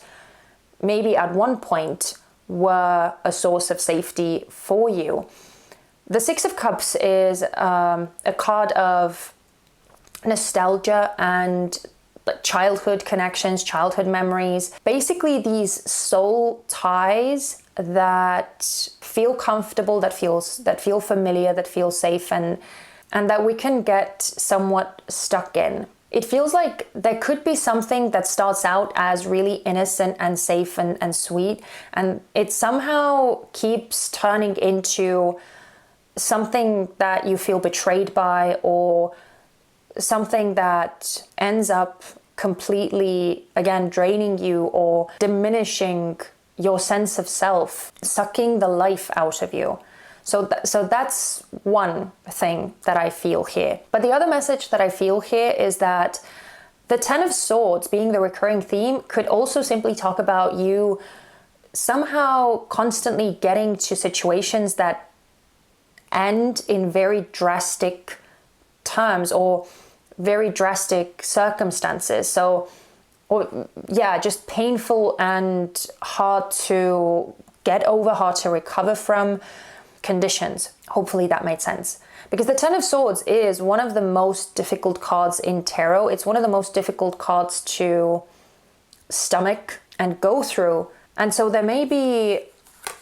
maybe at one point were a source of safety for you. The Six of Cups is a card of nostalgia and childhood connections, childhood memories. Basically, these soul ties that feel comfortable, that feel familiar, that feel safe, and that we can get somewhat stuck in. It feels like there could be something that starts out as really innocent and safe and sweet, and it somehow keeps turning into something that you feel betrayed by, or something that ends up completely, again, draining you or diminishing your sense of self, sucking the life out of you. So that's one thing that I feel here. But the other message that I feel here is that the Ten of Swords being the recurring theme could also simply talk about you somehow constantly getting to situations that end in very drastic terms or very drastic circumstances. So, just painful and hard to get over, hard to recover from conditions. Hopefully that made sense. Because the Ten of Swords is one of the most difficult cards in tarot. It's one of the most difficult cards to stomach and go through. And so there may be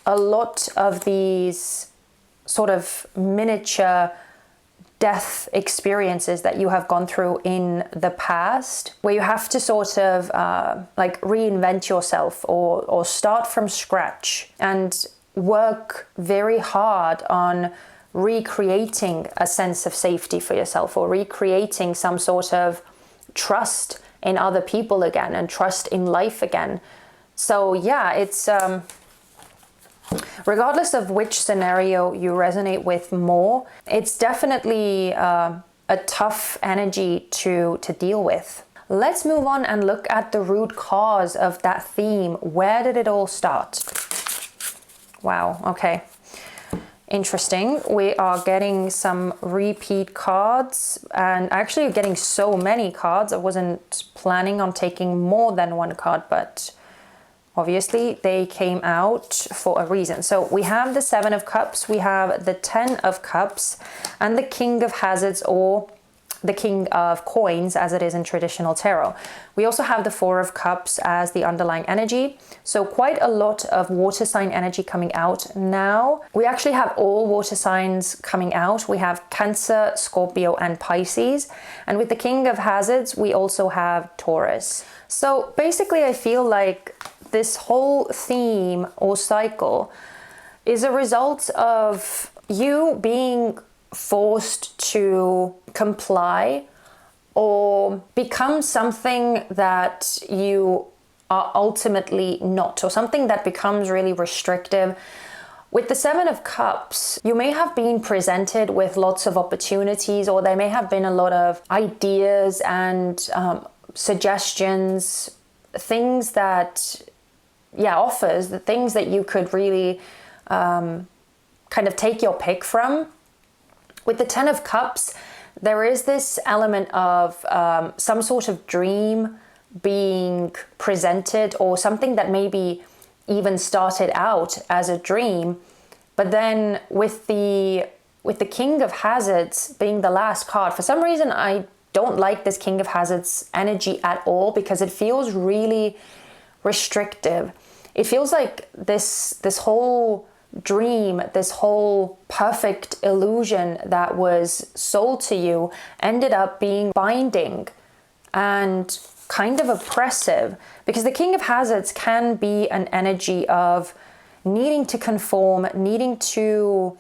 a lot of these sort of miniature death experiences that you have gone through in the past, where you have to sort of reinvent yourself or start from scratch and work very hard on recreating a sense of safety for yourself, or recreating some sort of trust in other people again and trust in life again. So yeah, it's regardless of which scenario you resonate with more, it's definitely a tough energy to deal with. Let's move on and look at the root cause of that theme. Where did it all start? Wow, okay. Interesting. We are getting some repeat cards, and actually getting so many cards. I wasn't planning on taking more than one card, but obviously they came out for a reason. So we have the Seven of Cups, we have the Ten of Cups, and the King of Hazards, or the King of Coins as it is in traditional tarot. We also have the Four of Cups as the underlying energy. So quite a lot of water sign energy coming out now. We actually have all water signs coming out. We have Cancer, Scorpio, and Pisces. And with the King of Hazards, we also have Taurus. So basically I feel like this whole theme or cycle is a result of you being forced to comply or become something that you are ultimately not, or something that becomes really restrictive. With the Seven of Cups, you may have been presented with lots of opportunities, or there may have been a lot of ideas and suggestions, things that, offers, the things that you could really kind of take your pick from. With the Ten of Cups, there is this element of some sort of dream being presented, or something that maybe even started out as a dream, but then with the with the King of Hazards being the last card, for some reason I don't like this King of Hazards energy at all, because it feels really restrictive. It feels like this whole dream, this whole perfect illusion that was sold to you ended up being binding and kind of oppressive, because the King of Hazards can be an energy of needing to conform, needing to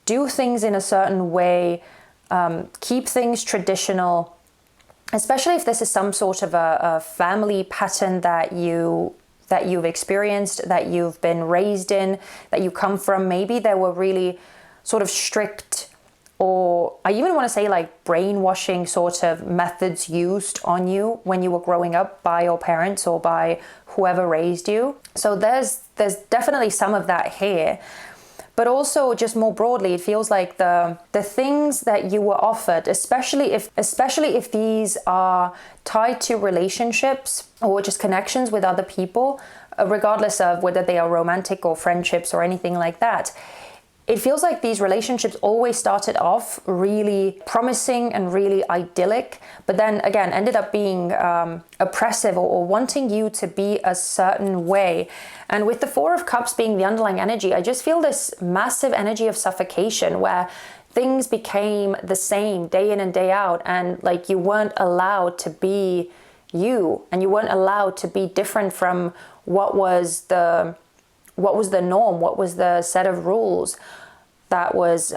do things in a certain way, keep things traditional, especially if this is some sort of a family pattern that you've experienced, that you've been raised in, that you come from. Maybe there were really sort of strict, or I even want to say like brainwashing sort of methods used on you when you were growing up by your parents or by whoever raised you. So there's definitely some of that here. But also, just more broadly, it feels like the things that you were offered, especially if these are tied to relationships or just connections with other people, regardless of whether they are romantic or friendships or anything like that. It feels like these relationships always started off really promising and really idyllic, but then again ended up being oppressive or wanting you to be a certain way. And with the Four of Cups being the underlying energy, I just feel this massive energy of suffocation where things became the same day in and day out, and like you weren't allowed to be you, and you weren't allowed to be different from what was the norm, what was the set of rules that was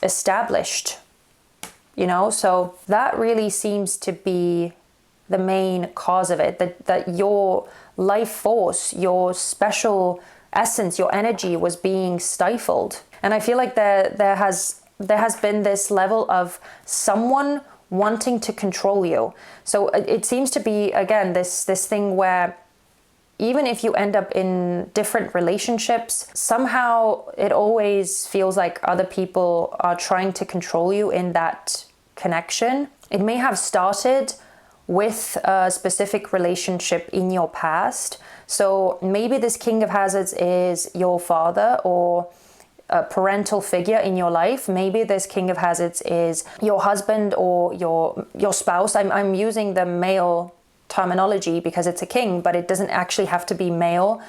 established, you know? So that really seems to be the main cause of it, that your life force, your special essence, your energy was being stifled. And I feel like there has been this level of someone wanting to control you. So it seems to be, again, this thing where even if you end up in different relationships, somehow it always feels like other people are trying to control you in that connection. It may have started with a specific relationship in your past. So maybe this King of Hazards is your father or a parental figure in your life. Maybe this King of Hazards is your husband or your spouse. I'm using the male terminology because it's a king, but it doesn't actually have to be male.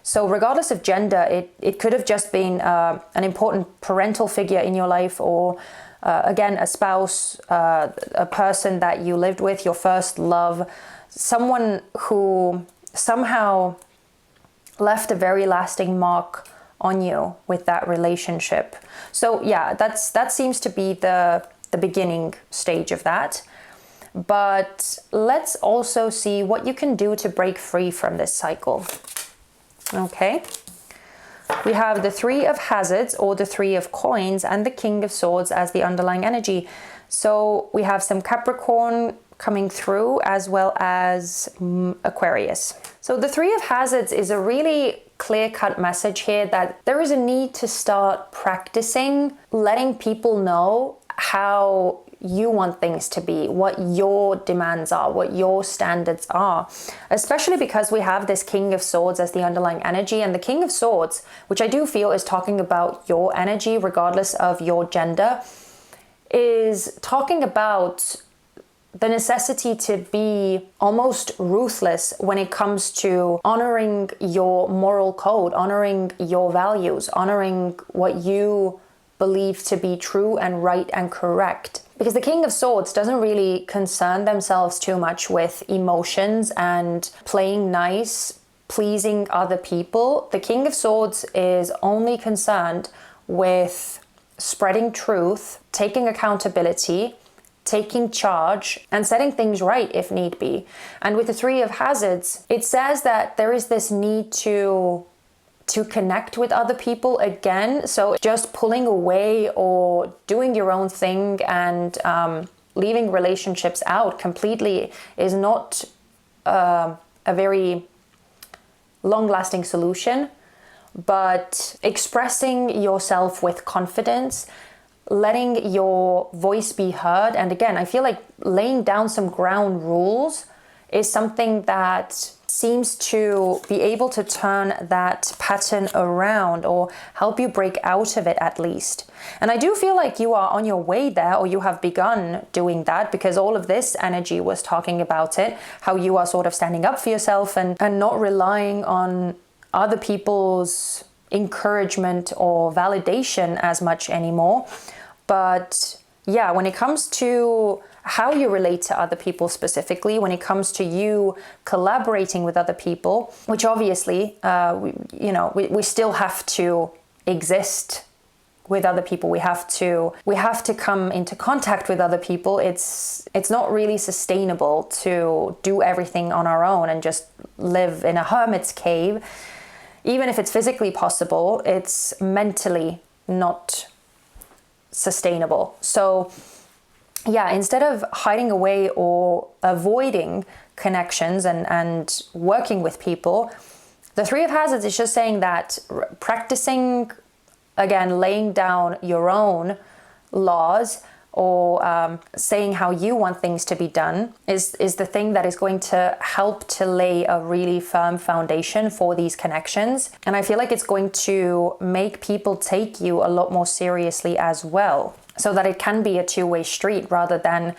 So regardless of gender, it could have just been an important parental figure in your life, or again, a spouse, a person that you lived with, your first love, someone who somehow left a very lasting mark on you with that relationship. So yeah, that seems to be the beginning stage of that. But let's also see what you can do to break free from this cycle. Okay. We have the Three of Hazards or the Three of Coins and the King of Swords as the underlying energy. So we have some Capricorn coming through as well as Aquarius. So the Three of Hazards is a really clear-cut message here that there is a need to start practicing letting people know how you want things to be, what your demands are, what your standards are, especially because we have this King of Swords as the underlying energy, and the King of Swords, which I do feel is talking about your energy regardless of your gender, is talking about the necessity to be almost ruthless when it comes to honoring your moral code, honoring your values, honoring what you believe to be true and right and correct. Because the King of Swords doesn't really concern themselves too much with emotions and playing nice, pleasing other people. The King of Swords is only concerned with spreading truth, taking accountability, taking charge, and setting things right if need be. And with the Three of Hazards, it says that there is this need to connect with other people again. So just pulling away or doing your own thing and leaving relationships out completely is not a very long-lasting solution. But expressing yourself with confidence, letting your voice be heard, and again, I feel like laying down some ground rules is something that seems to be able to turn that pattern around or help you break out of it at least. And I do feel like you are on your way there, or you have begun doing that, because all of this energy was talking about it, how you are sort of standing up for yourself and not relying on other people's encouragement or validation as much anymore. But yeah, when it comes to how you relate to other people specifically, when it comes to you collaborating with other people, which obviously, we still have to exist with other people. We have to come into contact with other people. It's not really sustainable to do everything on our own and just live in a hermit's cave. Even if it's physically possible, it's mentally not sustainable. So yeah, instead of hiding away or avoiding connections and working with people, the Three of Hazards is just saying that practicing, again, laying down your own laws or saying how you want things to be done is the thing that is going to help to lay a really firm foundation for these connections. And I feel like it's going to make people take you a lot more seriously as well, so that it can be a two-way street rather than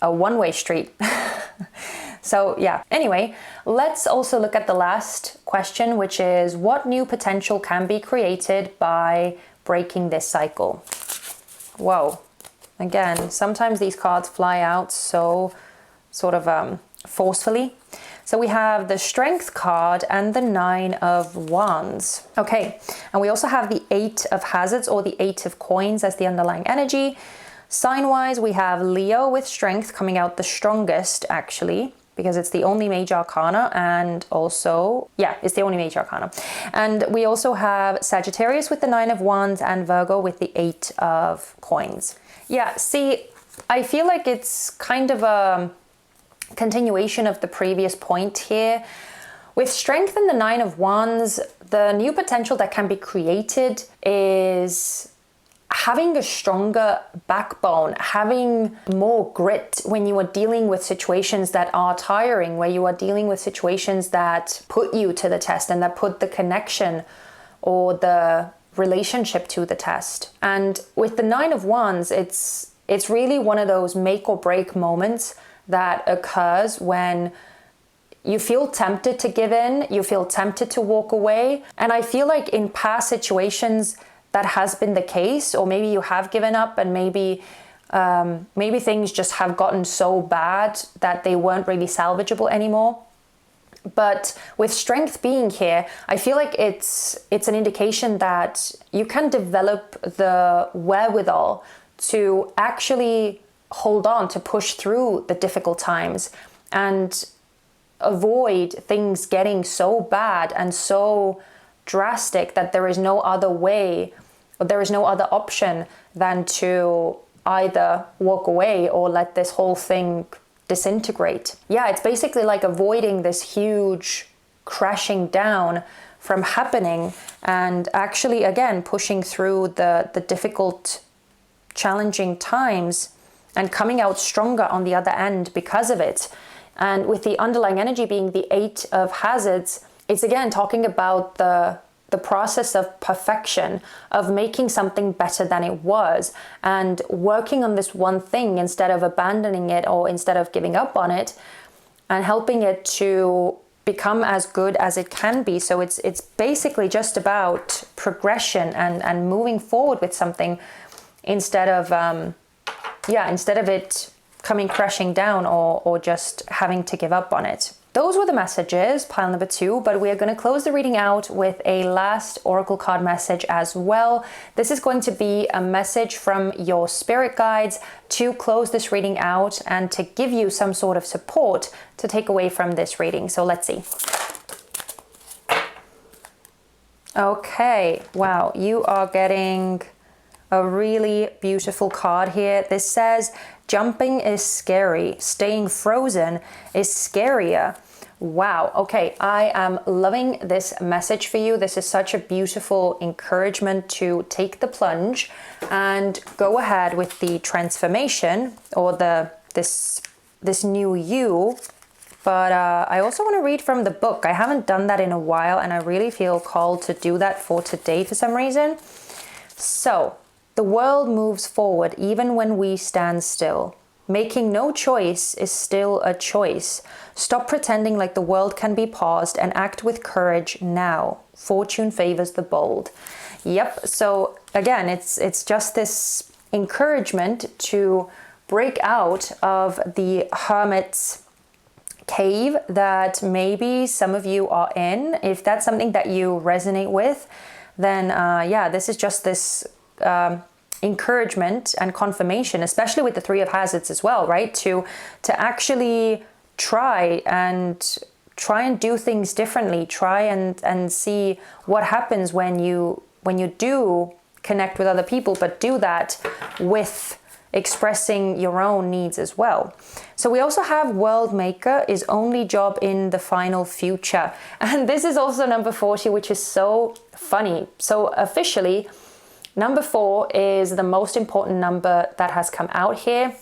a one-way street. So yeah, anyway, let's also look at the last question, which is what new potential can be created by breaking this cycle? Whoa. Again, sometimes these cards fly out so sort of forcefully. So we have the Strength card and the Nine of Wands. Okay, and we also have the Eight of Hazards or the Eight of Coins as the underlying energy. Sign-wise, we have Leo with Strength coming out the strongest, actually, because it's the only major arcana, and also, yeah, it's the only major arcana. And we also have Sagittarius with the Nine of Wands and Virgo with the Eight of Coins. Yeah, see, I feel like it's kind of a continuation of the previous point here. With Strength and the Nine of Wands, the new potential that can be created is having a stronger backbone, having more grit when you are dealing with situations that are tiring, where you are dealing with situations that put you to the test and that put the connection or the relationship to the test. And with the Nine of Wands, it's really one of those make or break moments that occurs when you feel tempted to give in, you feel tempted to walk away. And I feel like in past situations that has been the case, or maybe you have given up and maybe things just have gotten so bad that they weren't really salvageable anymore. But with Strength being here, I feel like it's an indication that you can develop the wherewithal to actually hold on, to push through the difficult times and avoid things getting so bad and so drastic that there is no other way, or there is no other option than to either walk away or let this whole thing disintegrate. Yeah, it's basically like avoiding this huge crashing down from happening and actually, again, pushing through the difficult, challenging times and coming out stronger on the other end because of it. And with the underlying energy being the Eight of Hazards, it's again talking about the process of perfection, of making something better than it was and working on this one thing instead of abandoning it or instead of giving up on it, and helping it to become as good as it can be. So it's basically just about progression and moving forward with something instead of it coming crashing down or just having to give up on it. Those were the messages, pile number 2, but we are going to close the reading out with a last oracle card message as well. This is going to be a message from your spirit guides to close this reading out and to give you some sort of support to take away from this reading. So let's see. Okay, wow, you are getting a really beautiful card here. This says, jumping is scary. Staying frozen is scarier. Wow. Okay. I am loving this message for you. This is such a beautiful encouragement to take the plunge and go ahead with the transformation or this new you But I also want to read from the book. I haven't done that in a while, and I really feel called to do that for today for some reason. So, the world moves forward even when we stand still. Making no choice is still a choice. Stop pretending like the world can be paused and act with courage now. Fortune favors the bold. Yep, so again, it's just this encouragement to break out of the hermit's cave that maybe some of you are in. If that's something that you resonate with, then this is just this encouragement and confirmation, especially with the Three of Hazards as well, right? To actually try and do things differently. Try and see what happens when you do connect with other people, but do that with expressing your own needs as well. So we also have World Maker is only job in the final future. And this is also number 40, which is so funny. So officially, number 4 is the most important number that has come out here.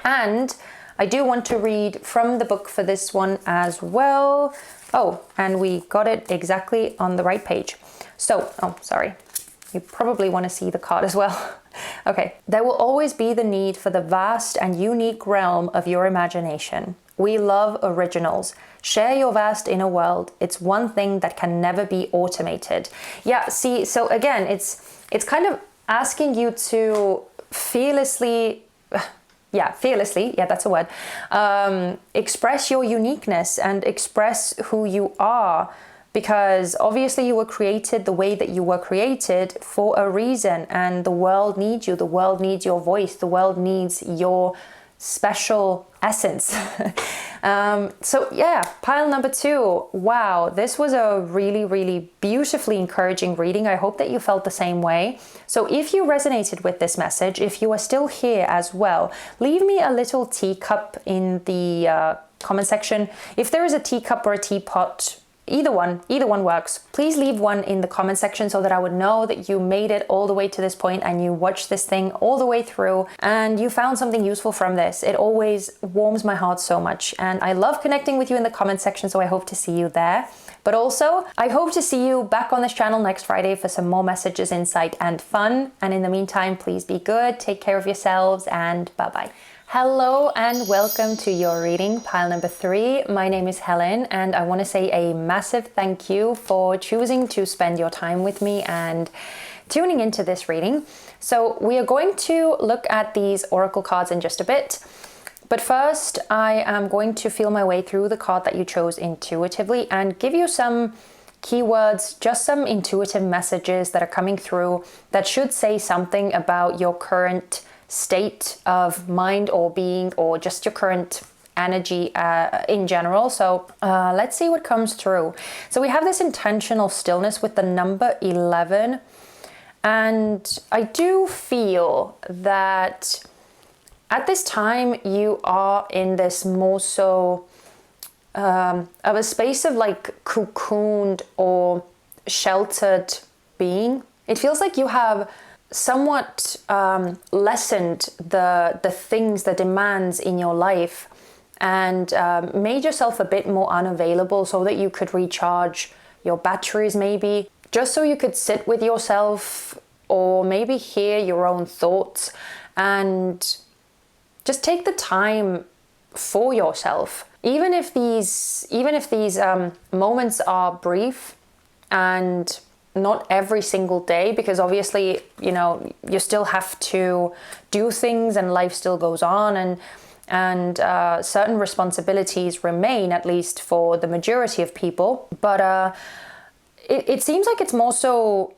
And I do want to read from the book for this one as well. Oh, and we got it exactly on the right page. So, sorry. You probably want to see the card as well. Okay. There will always be the need for the vast and unique realm of your imagination. We love originals. Share your vast inner world. It's one thing that can never be automated. Yeah, see, so again, it's kind of asking you to fearlessly, that's a word, express your uniqueness and express who you are, because obviously you were created the way that you were created for a reason, and the world needs you, the world needs your voice, the world needs your special essence. So yeah, pile number 2. Wow, this was a really, really beautifully encouraging reading. I hope that you felt the same way. So if you resonated with this message, if you are still here as well, leave me a little teacup in the comment section. If there is a teacup or a teapot, either one works. Please leave one in the comment section so that I would know that you made it all the way to this point and you watched this thing all the way through and you found something useful from this. It always warms my heart so much, and I love connecting with you in the comment section, so I hope to see you there. But also, I hope to see you back on this channel next Friday for some more messages, insight, and fun. And in the meantime, please be good, take care of yourselves, and bye-bye. Hello and welcome to your reading, pile number 3. My name is Helen, and I want to say a massive thank you for choosing to spend your time with me and tuning into this reading. So we are going to look at these oracle cards in just a bit. But first, I am going to feel my way through the card that you chose intuitively and give you some keywords, just some intuitive messages that are coming through that should say something about your current state of mind or being, or just your current energy in general. So let's see what comes through. So we have this intentional stillness with the number 11, and I do feel that at this time you are in this more so of a space of like cocooned or sheltered being. It feels like you have somewhat lessened the things, the demands in your life, and made yourself a bit more unavailable so that you could recharge your batteries, maybe just so you could sit with yourself or maybe hear your own thoughts and just take the time for yourself. Even if these moments are brief and not every single day, because obviously, you still have to do things and life still goes on, and certain responsibilities remain, at least for the majority of people. But it seems like it's more so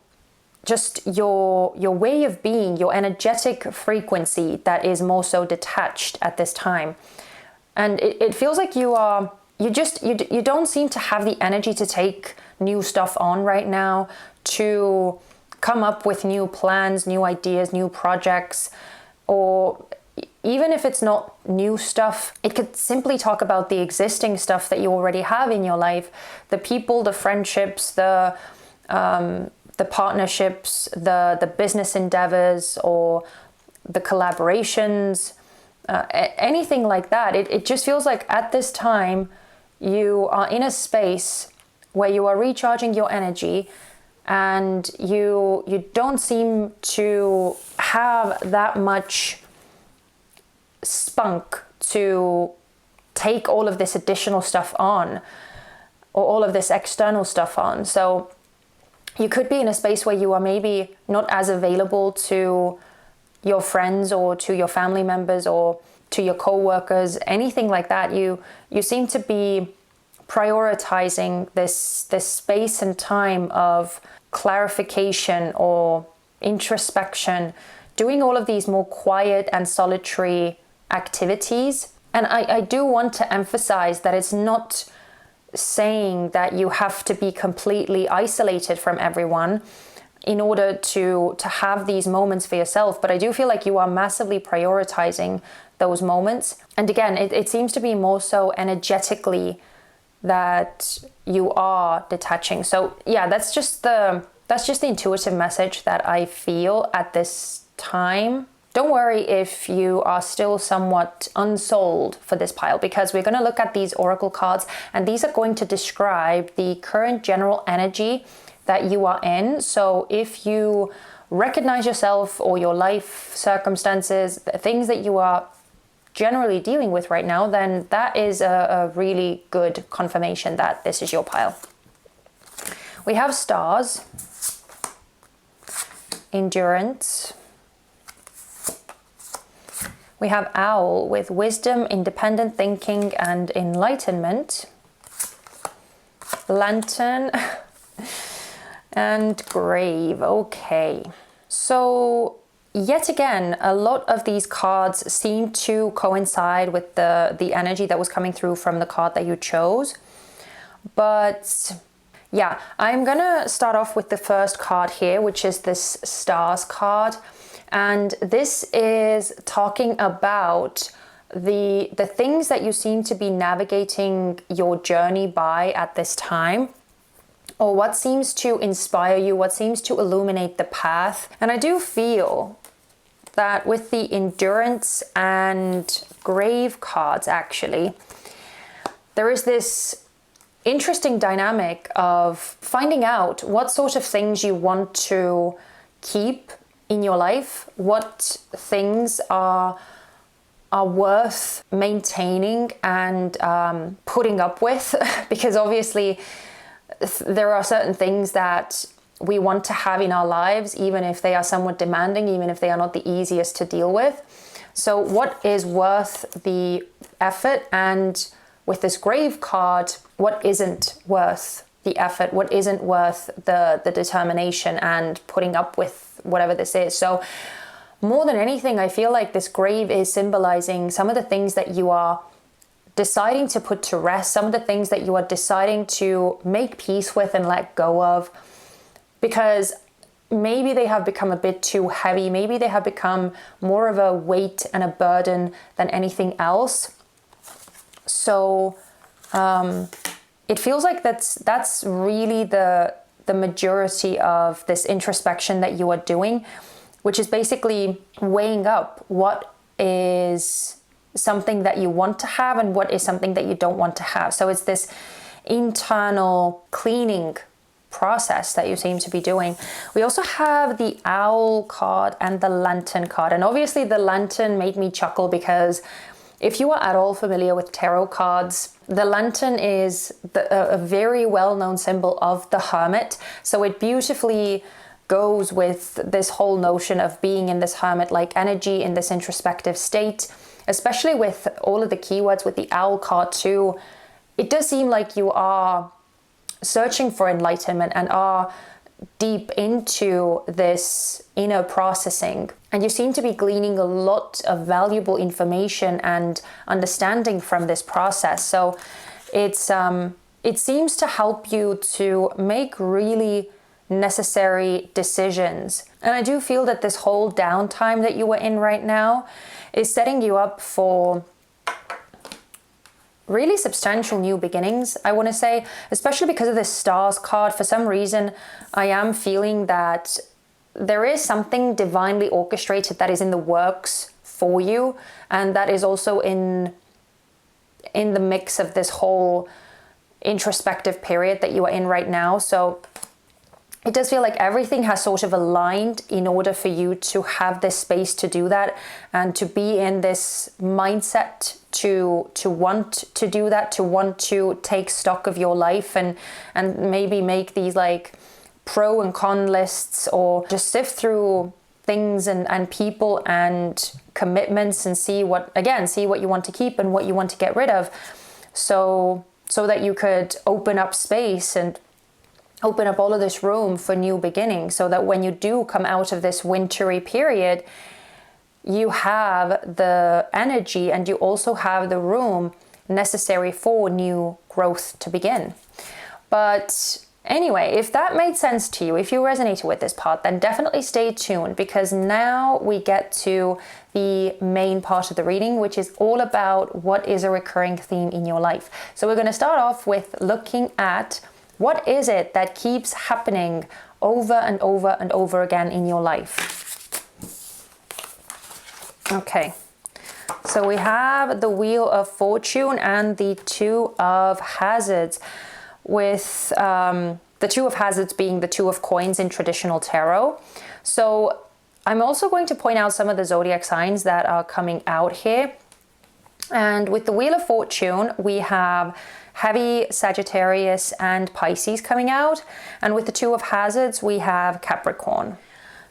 just your way of being, your energetic frequency that is more so detached at this time. And it feels like you don't seem to have the energy to take new stuff on right now, to come up with new plans, new ideas, new projects, or even if it's not new stuff, it could simply talk about the existing stuff that you already have in your life, the people, the friendships, the partnerships, the business endeavors, or the collaborations, anything like that. It just feels like at this time you are in a space where you are recharging your energy, and you don't seem to have that much spunk to take all of this additional stuff on, or all of this external stuff on. So you could be in a space where you are maybe not as available to your friends or to your family members or to your co-workers, anything like that. You seem to be prioritizing this space and time of clarification or introspection, doing all of these more quiet and solitary activities. And I do want to emphasize that it's not saying that you have to be completely isolated from everyone in order to have these moments for yourself, but I do feel like you are massively prioritizing those moments. And again, it seems to be more so energetically that you are detaching. So yeah, that's just the intuitive message that I feel at this time. Don't worry if you are still somewhat unsold for this pile, because we're going to look at these oracle cards, and these are going to describe the current general energy that you are in. So if you recognize yourself or your life circumstances, the things that you are generally dealing with right now, then that is a really good confirmation that this is your pile. We have stars, endurance. We have owl with wisdom, independent thinking, and enlightenment. Lantern and grave. Okay. So yet again, a lot of these cards seem to coincide with the energy that was coming through from the card that you chose. But yeah, I'm gonna start off with the first card here, which is this stars card. And this is talking about the things that you seem to be navigating your journey by at this time, or what seems to inspire you, what seems to illuminate the path. And I do feel that with the endurance and grave cards, actually, there is this interesting dynamic of finding out what sort of things you want to keep in your life, what things are worth maintaining and putting up with, because obviously there are certain things that we want to have in our lives, even if they are somewhat demanding, even if they are not the easiest to deal with. So what is worth the effort? And with this grave card, what isn't worth the effort? What isn't worth the determination and putting up with whatever this is? So more than anything, I feel like this grave is symbolizing some of the things that you are deciding to put to rest, some of the things that you are deciding to make peace with and let go of, because maybe they have become a bit too heavy. Maybe they have become more of a weight and a burden than anything else. So it feels like that's really the majority of this introspection that you are doing, which is basically weighing up what is something that you want to have and what is something that you don't want to have. So it's this internal cleaning process that you seem to be doing. We also have the owl card and the lantern card. And obviously the lantern made me chuckle because if you are at all familiar with tarot cards, the lantern is a very well-known symbol of the hermit. So it beautifully goes with this whole notion of being in this hermit-like energy, in this introspective state, especially with all of the keywords with the owl card too. It does seem like you are searching for enlightenment and are deep into this inner processing. And you seem to be gleaning a lot of valuable information and understanding from this process. So it seems to help you to make really necessary decisions. And I do feel that this whole downtime that you are in right now is setting you up for really substantial new beginnings, I want to say, especially because of this stars card. For some reason, I am feeling that there is something divinely orchestrated that is in the works for you. And that is also in the mix of this whole introspective period that you are in right now. So it does feel like everything has sort of aligned in order for you to have this space to do that and to be in this mindset to want to do that, to want to take stock of your life and maybe make these like pro and con lists, or just sift through things and people and commitments and see what you want to keep and what you want to get rid of, so that you could open up space and open up all of this room for new beginnings, so that when you do come out of this wintry period, you have the energy and you also have the room necessary for new growth to begin. But anyway, if that made sense to you, if you resonated with this part, then definitely stay tuned, because now we get to the main part of the reading, which is all about what is a recurring theme in your life. So we're going to start off with looking at what is it that keeps happening over and over and over again in your life. Okay, so we have the Wheel of Fortune and the Two of Hazards, with the Two of Hazards being the Two of Coins in traditional tarot. So I'm also going to point out some of the zodiac signs that are coming out here. And with the Wheel of Fortune, we have heavy Sagittarius and Pisces coming out. And with the Two of Hazards, we have Capricorn.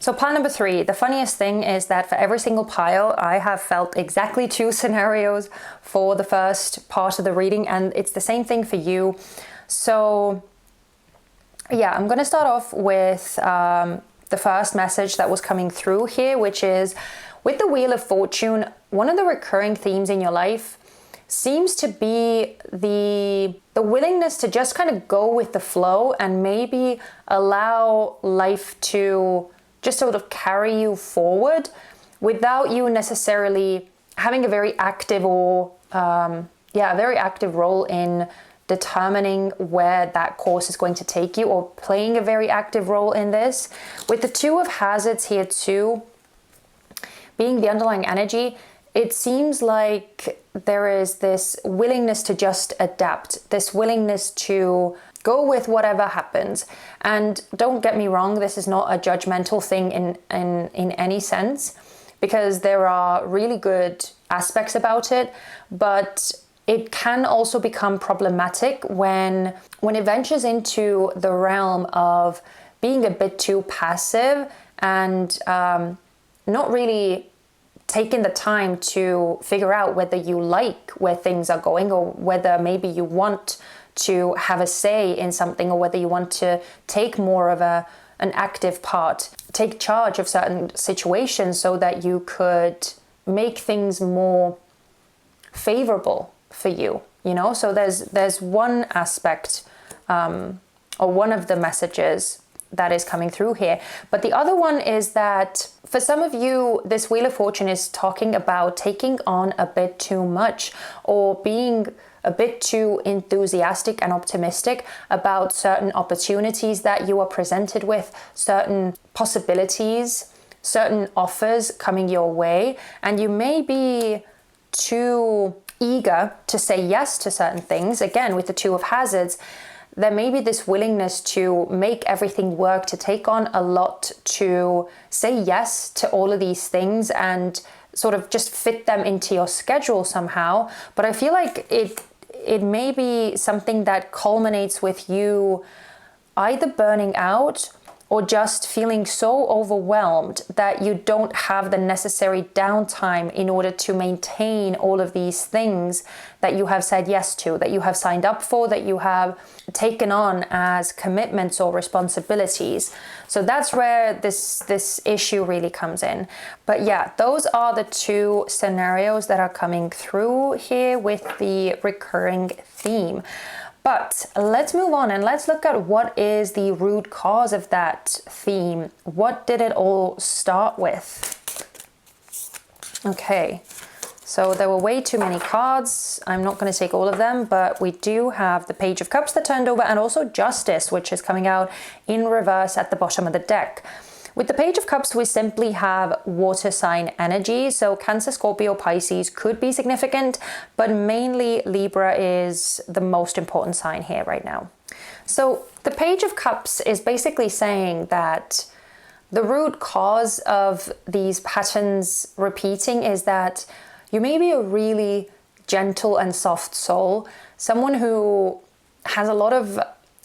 So pile number 3, the funniest thing is that for every single pile, I have felt exactly 2 scenarios for the first part of the reading, and it's the same thing for you. So yeah, I'm going to start off with the first message that was coming through here, which is with the Wheel of Fortune, one of the recurring themes in your life seems to be the willingness to just kind of go with the flow and maybe allow life to just sort of carry you forward without you necessarily having a very active very active role in determining where that course is going to take you, or playing a very active role in this. With the Two of Hazards here too, being the underlying energy, it seems like there is this willingness to just adapt, this willingness to go with whatever happens. And don't get me wrong, this is not a judgmental thing in any sense, because there are really good aspects about it, but it can also become problematic when it ventures into the realm of being a bit too passive and not really taking the time to figure out whether you like where things are going, or whether maybe you want to have a say in something, or whether you want to take more of an active part, take charge of certain situations so that you could make things more favorable for you, you know? So there's one aspect or one of the messages that is coming through here. But the other one is that for some of you, this Wheel of Fortune is talking about taking on a bit too much, or being a bit too enthusiastic and optimistic about certain opportunities that you are presented with, certain possibilities, certain offers coming your way, and you may be too eager to say yes to certain things. Again, with the Two of Hazards, there may be this willingness to make everything work, to take on a lot, to say yes to all of these things and sort of just fit them into your schedule somehow. But I feel like it may be something that culminates with you either burning out or just feeling so overwhelmed that you don't have the necessary downtime in order to maintain all of these things that you have said yes to, that you have signed up for, that you have taken on as commitments or responsibilities. So that's where this issue really comes in. But yeah, those are the 2 scenarios that are coming through here with the recurring theme. But let's move on and let's look at what is the root cause of that theme. What did it all start with? Okay, so there were way too many cards. I'm not going to take all of them, but we do have the Page of Cups that turned over, and also Justice, which is coming out in reverse at the bottom of the deck. With the Page of Cups, we simply have water sign energy. So Cancer, Scorpio, Pisces could be significant, but mainly Libra is the most important sign here right now. So the Page of Cups is basically saying that the root cause of these patterns repeating is that you may be a really gentle and soft soul, someone who has a lot of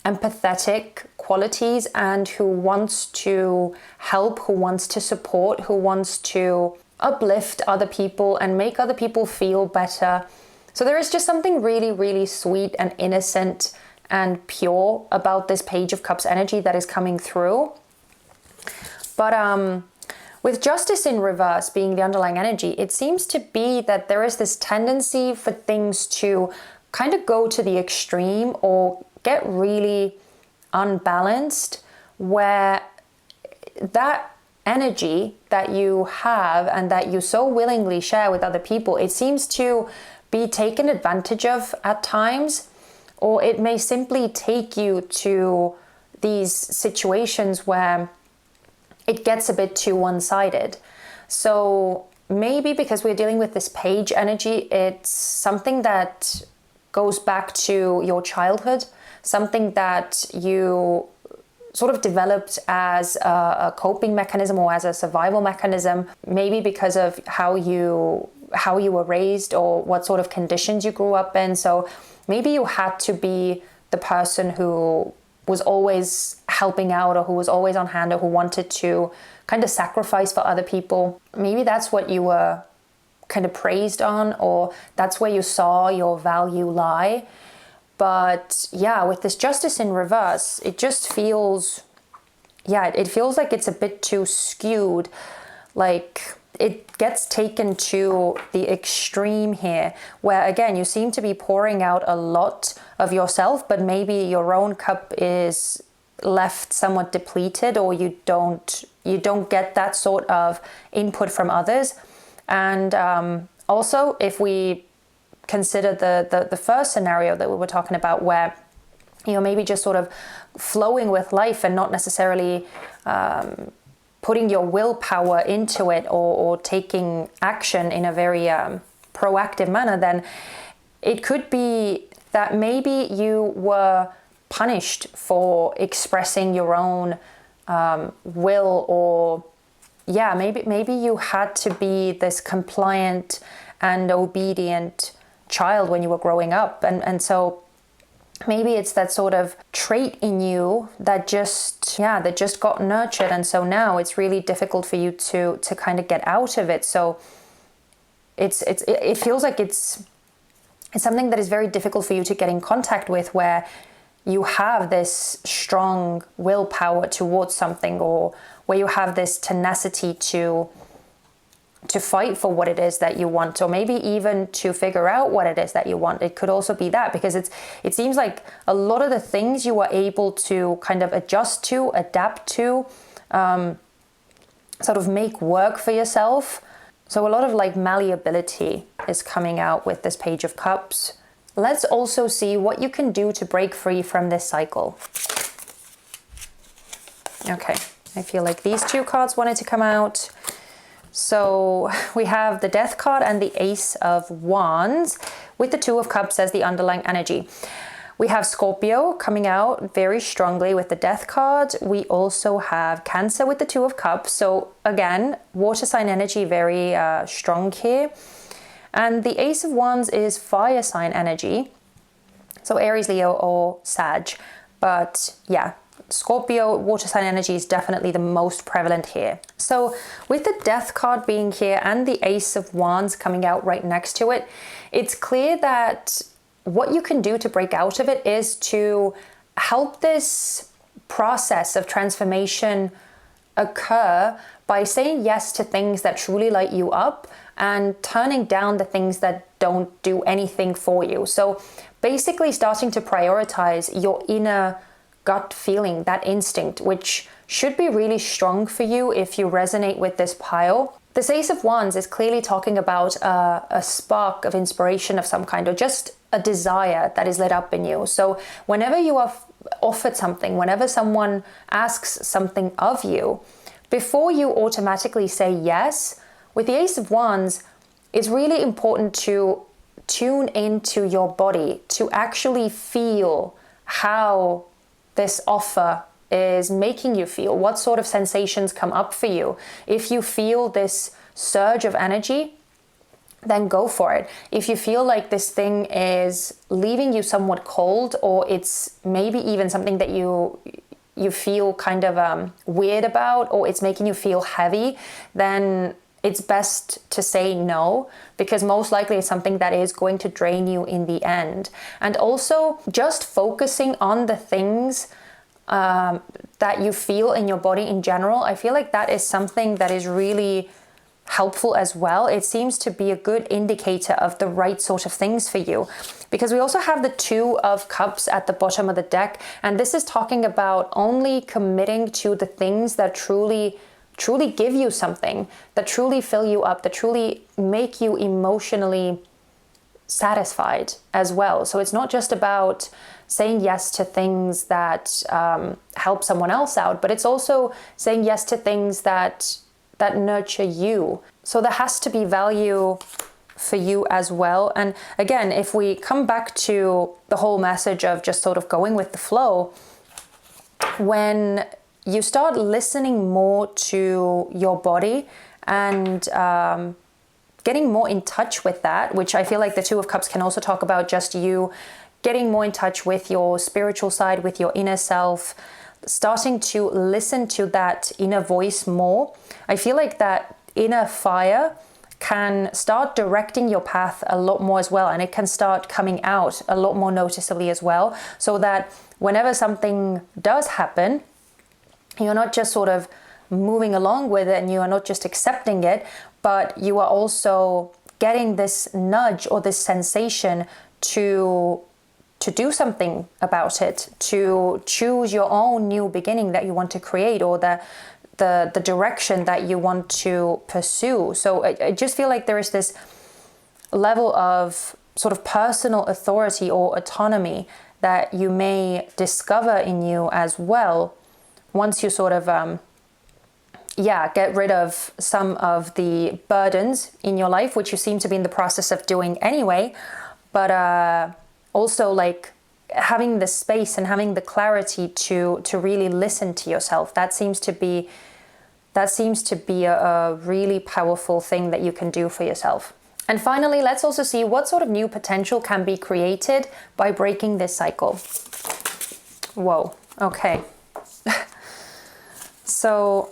empathetic qualities and who wants to help, who wants to support, who wants to uplift other people and make other people feel better. So there is just something really, really sweet and innocent and pure about this Page of Cups energy that is coming through. But with Justice in reverse being the underlying energy, it seems to be that there is this tendency for things to kind of go to the extreme or get really unbalanced, where that energy that you have and that you so willingly share with other people, it seems to be taken advantage of at times, or it may simply take you to these situations where it gets a bit too one-sided. So maybe because we're dealing with this page energy, it's something that goes back to your childhood, something that you sort of developed as a coping mechanism or as a survival mechanism, maybe because of how you were raised or what sort of conditions you grew up in. So maybe you had to be the person who was always helping out, or who was always on hand, or who wanted to kind of sacrifice for other people. Maybe that's what you were kind of praised on, or that's where you saw your value lie. But yeah, with this Justice in reverse, it just feels, it feels like it's a bit too skewed. Like it gets taken to the extreme here, where again, you seem to be pouring out a lot of yourself, but maybe your own cup is left somewhat depleted, or you don't get that sort of input from others. And also, if we consider the first scenario that we were talking about, where you're maybe just sort of flowing with life and not necessarily putting your willpower into it, or taking action in a very proactive manner, then it could be that maybe you were punished for expressing your own will, or maybe you had to be this compliant and obedient child when you were growing up, and so maybe it's that sort of trait in you that just got nurtured, and so now it's really difficult for you to kind of get out of it. So it feels like it's something that is very difficult for you to get in contact with, where you have this strong willpower towards something, or where you have this tenacity to fight for what it is that you want, or maybe even to figure out what it is that you want. It could also be that, because it seems like a lot of the things you are able to kind of adjust to, adapt to, sort of make work for yourself. So a lot of like malleability is coming out with this Page of Cups. Let's also see what you can do to break free from this cycle. Okay, I feel like these two cards wanted to come out. So we have the Death card and the Ace of Wands, with the Two of Cups as the underlying energy. We have Scorpio coming out very strongly with the Death card. We also have Cancer with the Two of Cups. So again, water sign energy very strong here. And the Ace of Wands is fire sign energy. So Aries, Leo, or Sag. But yeah, Scorpio water sign energy is definitely the most prevalent here. So with the Death card being here and the Ace of Wands coming out right next to it, it's clear that what you can do to break out of it is to help this process of transformation occur by saying yes to things that truly light you up and turning down the things that don't do anything for you. So basically starting to prioritize your inner gut feeling, that instinct, which should be really strong for you if you resonate with this pile. This Ace of Wands is clearly talking about a spark of inspiration of some kind, or just a desire that is lit up in you. So whenever you are offered something, whenever someone asks something of you, before you automatically say yes, with the Ace of Wands, it's really important to tune into your body, to actually feel how this offer is making you feel, what sort of sensations come up for you. If you feel this surge of energy, then go for it. If you feel like this thing is leaving you somewhat cold, or it's maybe even something that you feel kind of weird about, or it's making you feel heavy, then it's best to say no, because most likely it's something that is going to drain you in the end. And also just focusing on the things that you feel in your body in general, I feel like that is something that is really helpful as well. It seems to be a good indicator of the right sort of things for you, because we also have the Two of Cups at the bottom of the deck, and this is talking about only committing to the things that truly give you something, that truly fill you up, that truly make you emotionally satisfied as well. So it's not just about saying yes to things that help someone else out, but it's also saying yes to things that nurture you. So there has to be value for you as well. And again, if we come back to the whole message of just sort of going with the flow, when you start listening more to your body and getting more in touch with that, which I feel like the Two of Cups can also talk about, just you getting more in touch with your spiritual side, with your inner self, starting to listen to that inner voice more. I feel like that inner fire can start directing your path a lot more as well, and it can start coming out a lot more noticeably as well, so that whenever something does happen, you're not just sort of moving along with it and you are not just accepting it, but you are also getting this nudge or this sensation to do something about it, to choose your own new beginning that you want to create, or the direction that you want to pursue. So I just feel like there is this level of sort of personal authority or autonomy that you may discover in you as well, once you sort of get rid of some of the burdens in your life, which you seem to be in the process of doing anyway, but also like having the space and having the clarity to really listen to yourself. That seems to be a really powerful thing that you can do for yourself. And finally, let's also see what sort of new potential can be created by breaking this cycle. Whoa, okay. So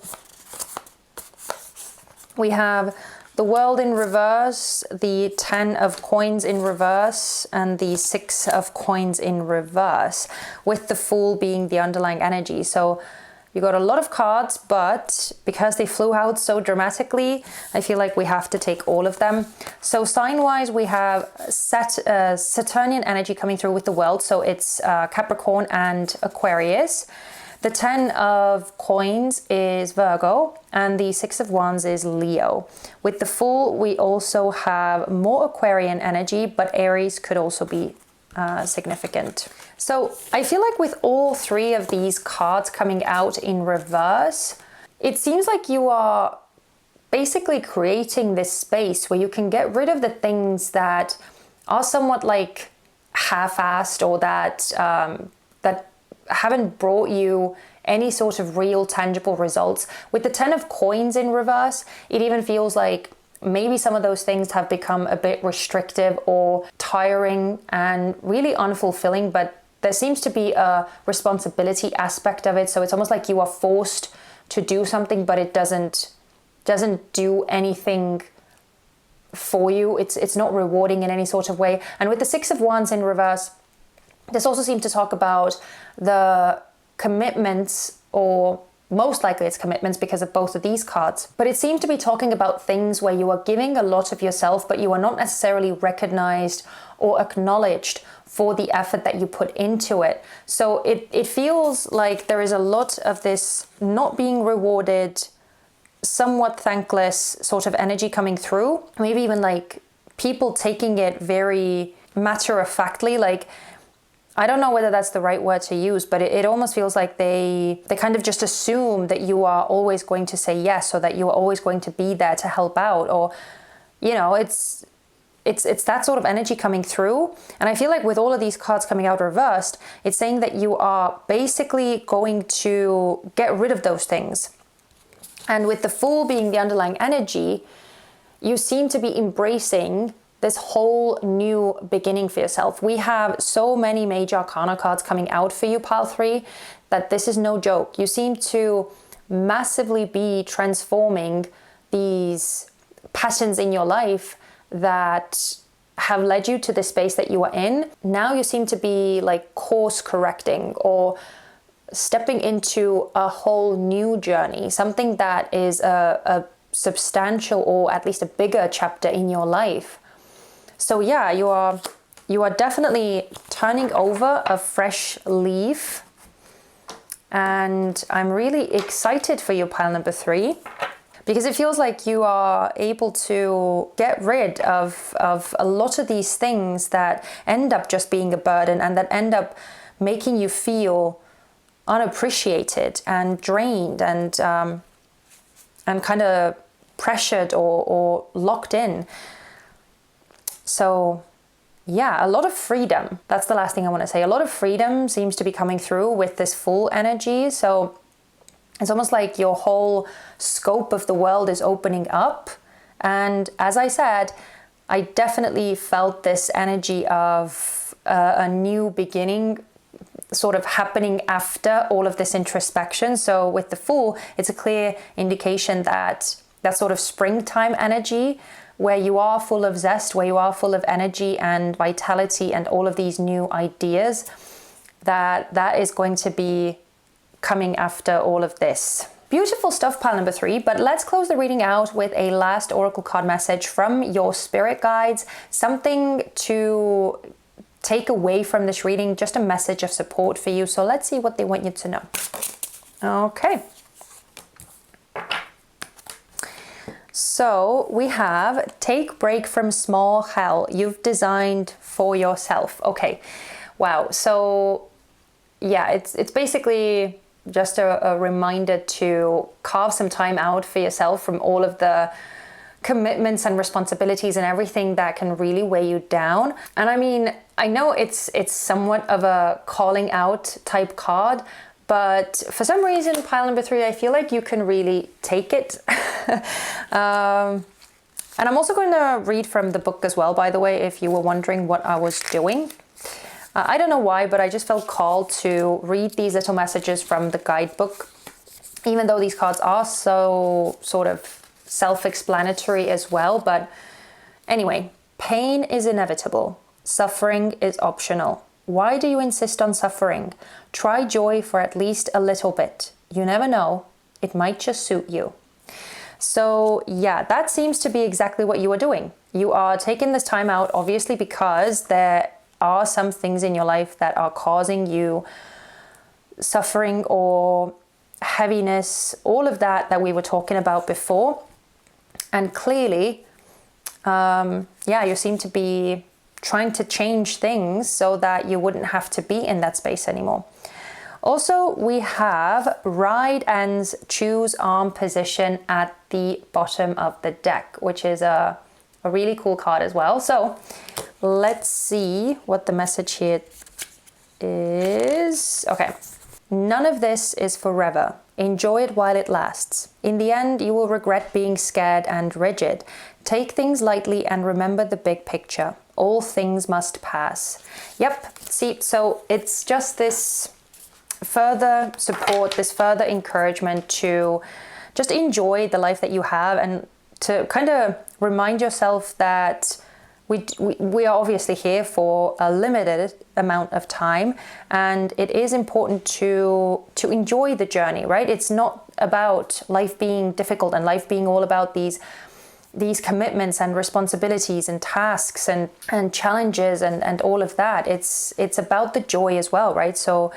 we have the World in reverse, the 10 of coins in reverse, and the 6 of coins in reverse, with the Fool being the underlying energy. So you got a lot of cards, but because they flew out so dramatically, I feel like we have to take all of them. So sign-wise, we have Saturnian energy coming through with the World. So it's Capricorn and Aquarius. The 10 of coins is Virgo, and the 6 of wands is Leo. With the Fool, we also have more Aquarian energy, but Aries could also be significant. So I feel like with all three of these cards coming out in reverse, it seems like you are basically creating this space where you can get rid of the things that are somewhat like half-assed, or that haven't brought you any sort of real tangible results. With the 10 of coins in reverse, it even feels like maybe some of those things have become a bit restrictive or tiring and really unfulfilling, but there seems to be a responsibility aspect of it. So it's almost like you are forced to do something, but it doesn't do anything for you. It's not rewarding in any sort of way. And with the 6 of wands in reverse, this also seems to talk about the commitments, or most likely it's commitments because of both of these cards. But it seems to be talking about things where you are giving a lot of yourself, but you are not necessarily recognized or acknowledged for the effort that you put into it. So it feels like there is a lot of this not being rewarded, somewhat thankless sort of energy coming through. Maybe even like people taking it very matter-of-factly, like, I don't know whether that's the right word to use, but it almost feels like they kind of just assume that you are always going to say yes, or that you are always going to be there to help out, or, you know, it's that sort of energy coming through. And I feel like with all of these cards coming out reversed, it's saying that you are basically going to get rid of those things. And with the Fool being the underlying energy, you seem to be embracing this whole new beginning for yourself. We have so many major arcana cards coming out for you, pile 3, that this is no joke. You seem to massively be transforming these patterns in your life that have led you to the space that you are in. Now you seem to be like course correcting or stepping into a whole new journey, something that is a substantial, or at least a bigger chapter in your life. So yeah, you are definitely turning over a fresh leaf, and I'm really excited for your pile number 3, because it feels like you are able to get rid of a lot of these things that end up just being a burden, and that end up making you feel unappreciated and drained and kind of pressured or locked in. So yeah, a lot of freedom. That's the last thing I want to say. A lot of freedom seems to be coming through with this Fool energy. So it's almost like your whole scope of the world is opening up. And as I said, I definitely felt this energy of a new beginning sort of happening after all of this introspection. So with the Fool, it's a clear indication that sort of springtime energy, where you are full of zest, where you are full of energy and vitality and all of these new ideas, that is going to be coming after all of this. Beautiful stuff, pile number 3, but let's close the reading out with a last oracle card message from your spirit guides, something to take away from this reading, just a message of support for you. So let's see what they want you to know. Okay. So we have take break from small hell you've designed for yourself. Okay, wow. So yeah, it's basically just a reminder to carve some time out for yourself from all of the commitments and responsibilities and everything that can really weigh you down. And I mean, I know it's somewhat of a calling out type card, but for some reason, pile number 3, I feel like you can really take it. And I'm also going to read from the book as well, by the way, if you were wondering what I was doing. I don't know why, but I just felt called to read these little messages from the guidebook, even though these cards are so sort of self-explanatory as well. But anyway, pain is inevitable. Suffering is optional. Why do you insist on suffering? Try joy for at least a little bit. You never know. It might just suit you. So yeah, that seems to be exactly what you are doing. You are taking this time out, obviously, because there are some things in your life that are causing you suffering or heaviness, all of that we were talking about before. And clearly, you seem to be trying to change things so that you wouldn't have to be in that space anymore. Also, we have ride ends, choose arm position at the bottom of the deck, which is a really cool card as well. So let's see what the message here is. Okay. None of this is forever. Enjoy it while it lasts. In the end, you will regret being scared and rigid. Take things lightly and remember the big picture. All things must pass. Yep. See, so it's just this further support, this further encouragement to just enjoy the life that you have, and to kind of remind yourself that we are obviously here for a limited amount of time, and it is important to enjoy the journey, right? It's not about life being difficult and life being all about these commitments and responsibilities and tasks and challenges and all of that. It's about the joy as well, right? So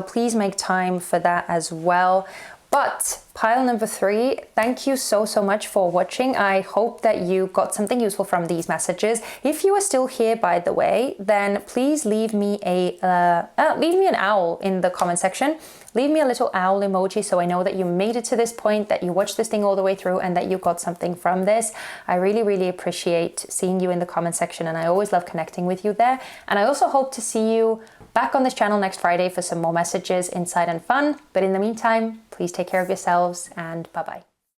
please make time for that as well. But Pile number 3, thank you so much for watching. I hope that you got something useful from these messages. If you are still here, by the way, then please leave me an owl in the comment section. Leave me a little owl emoji so I know that you made it to this point, that you watched this thing all the way through, and that you got something from this. I really appreciate seeing you in the comment section, and I always love connecting with you there. And I also hope to see you back on this channel next Friday for some more messages, insight and fun. But in the meantime, please take care of yourselves, and bye-bye.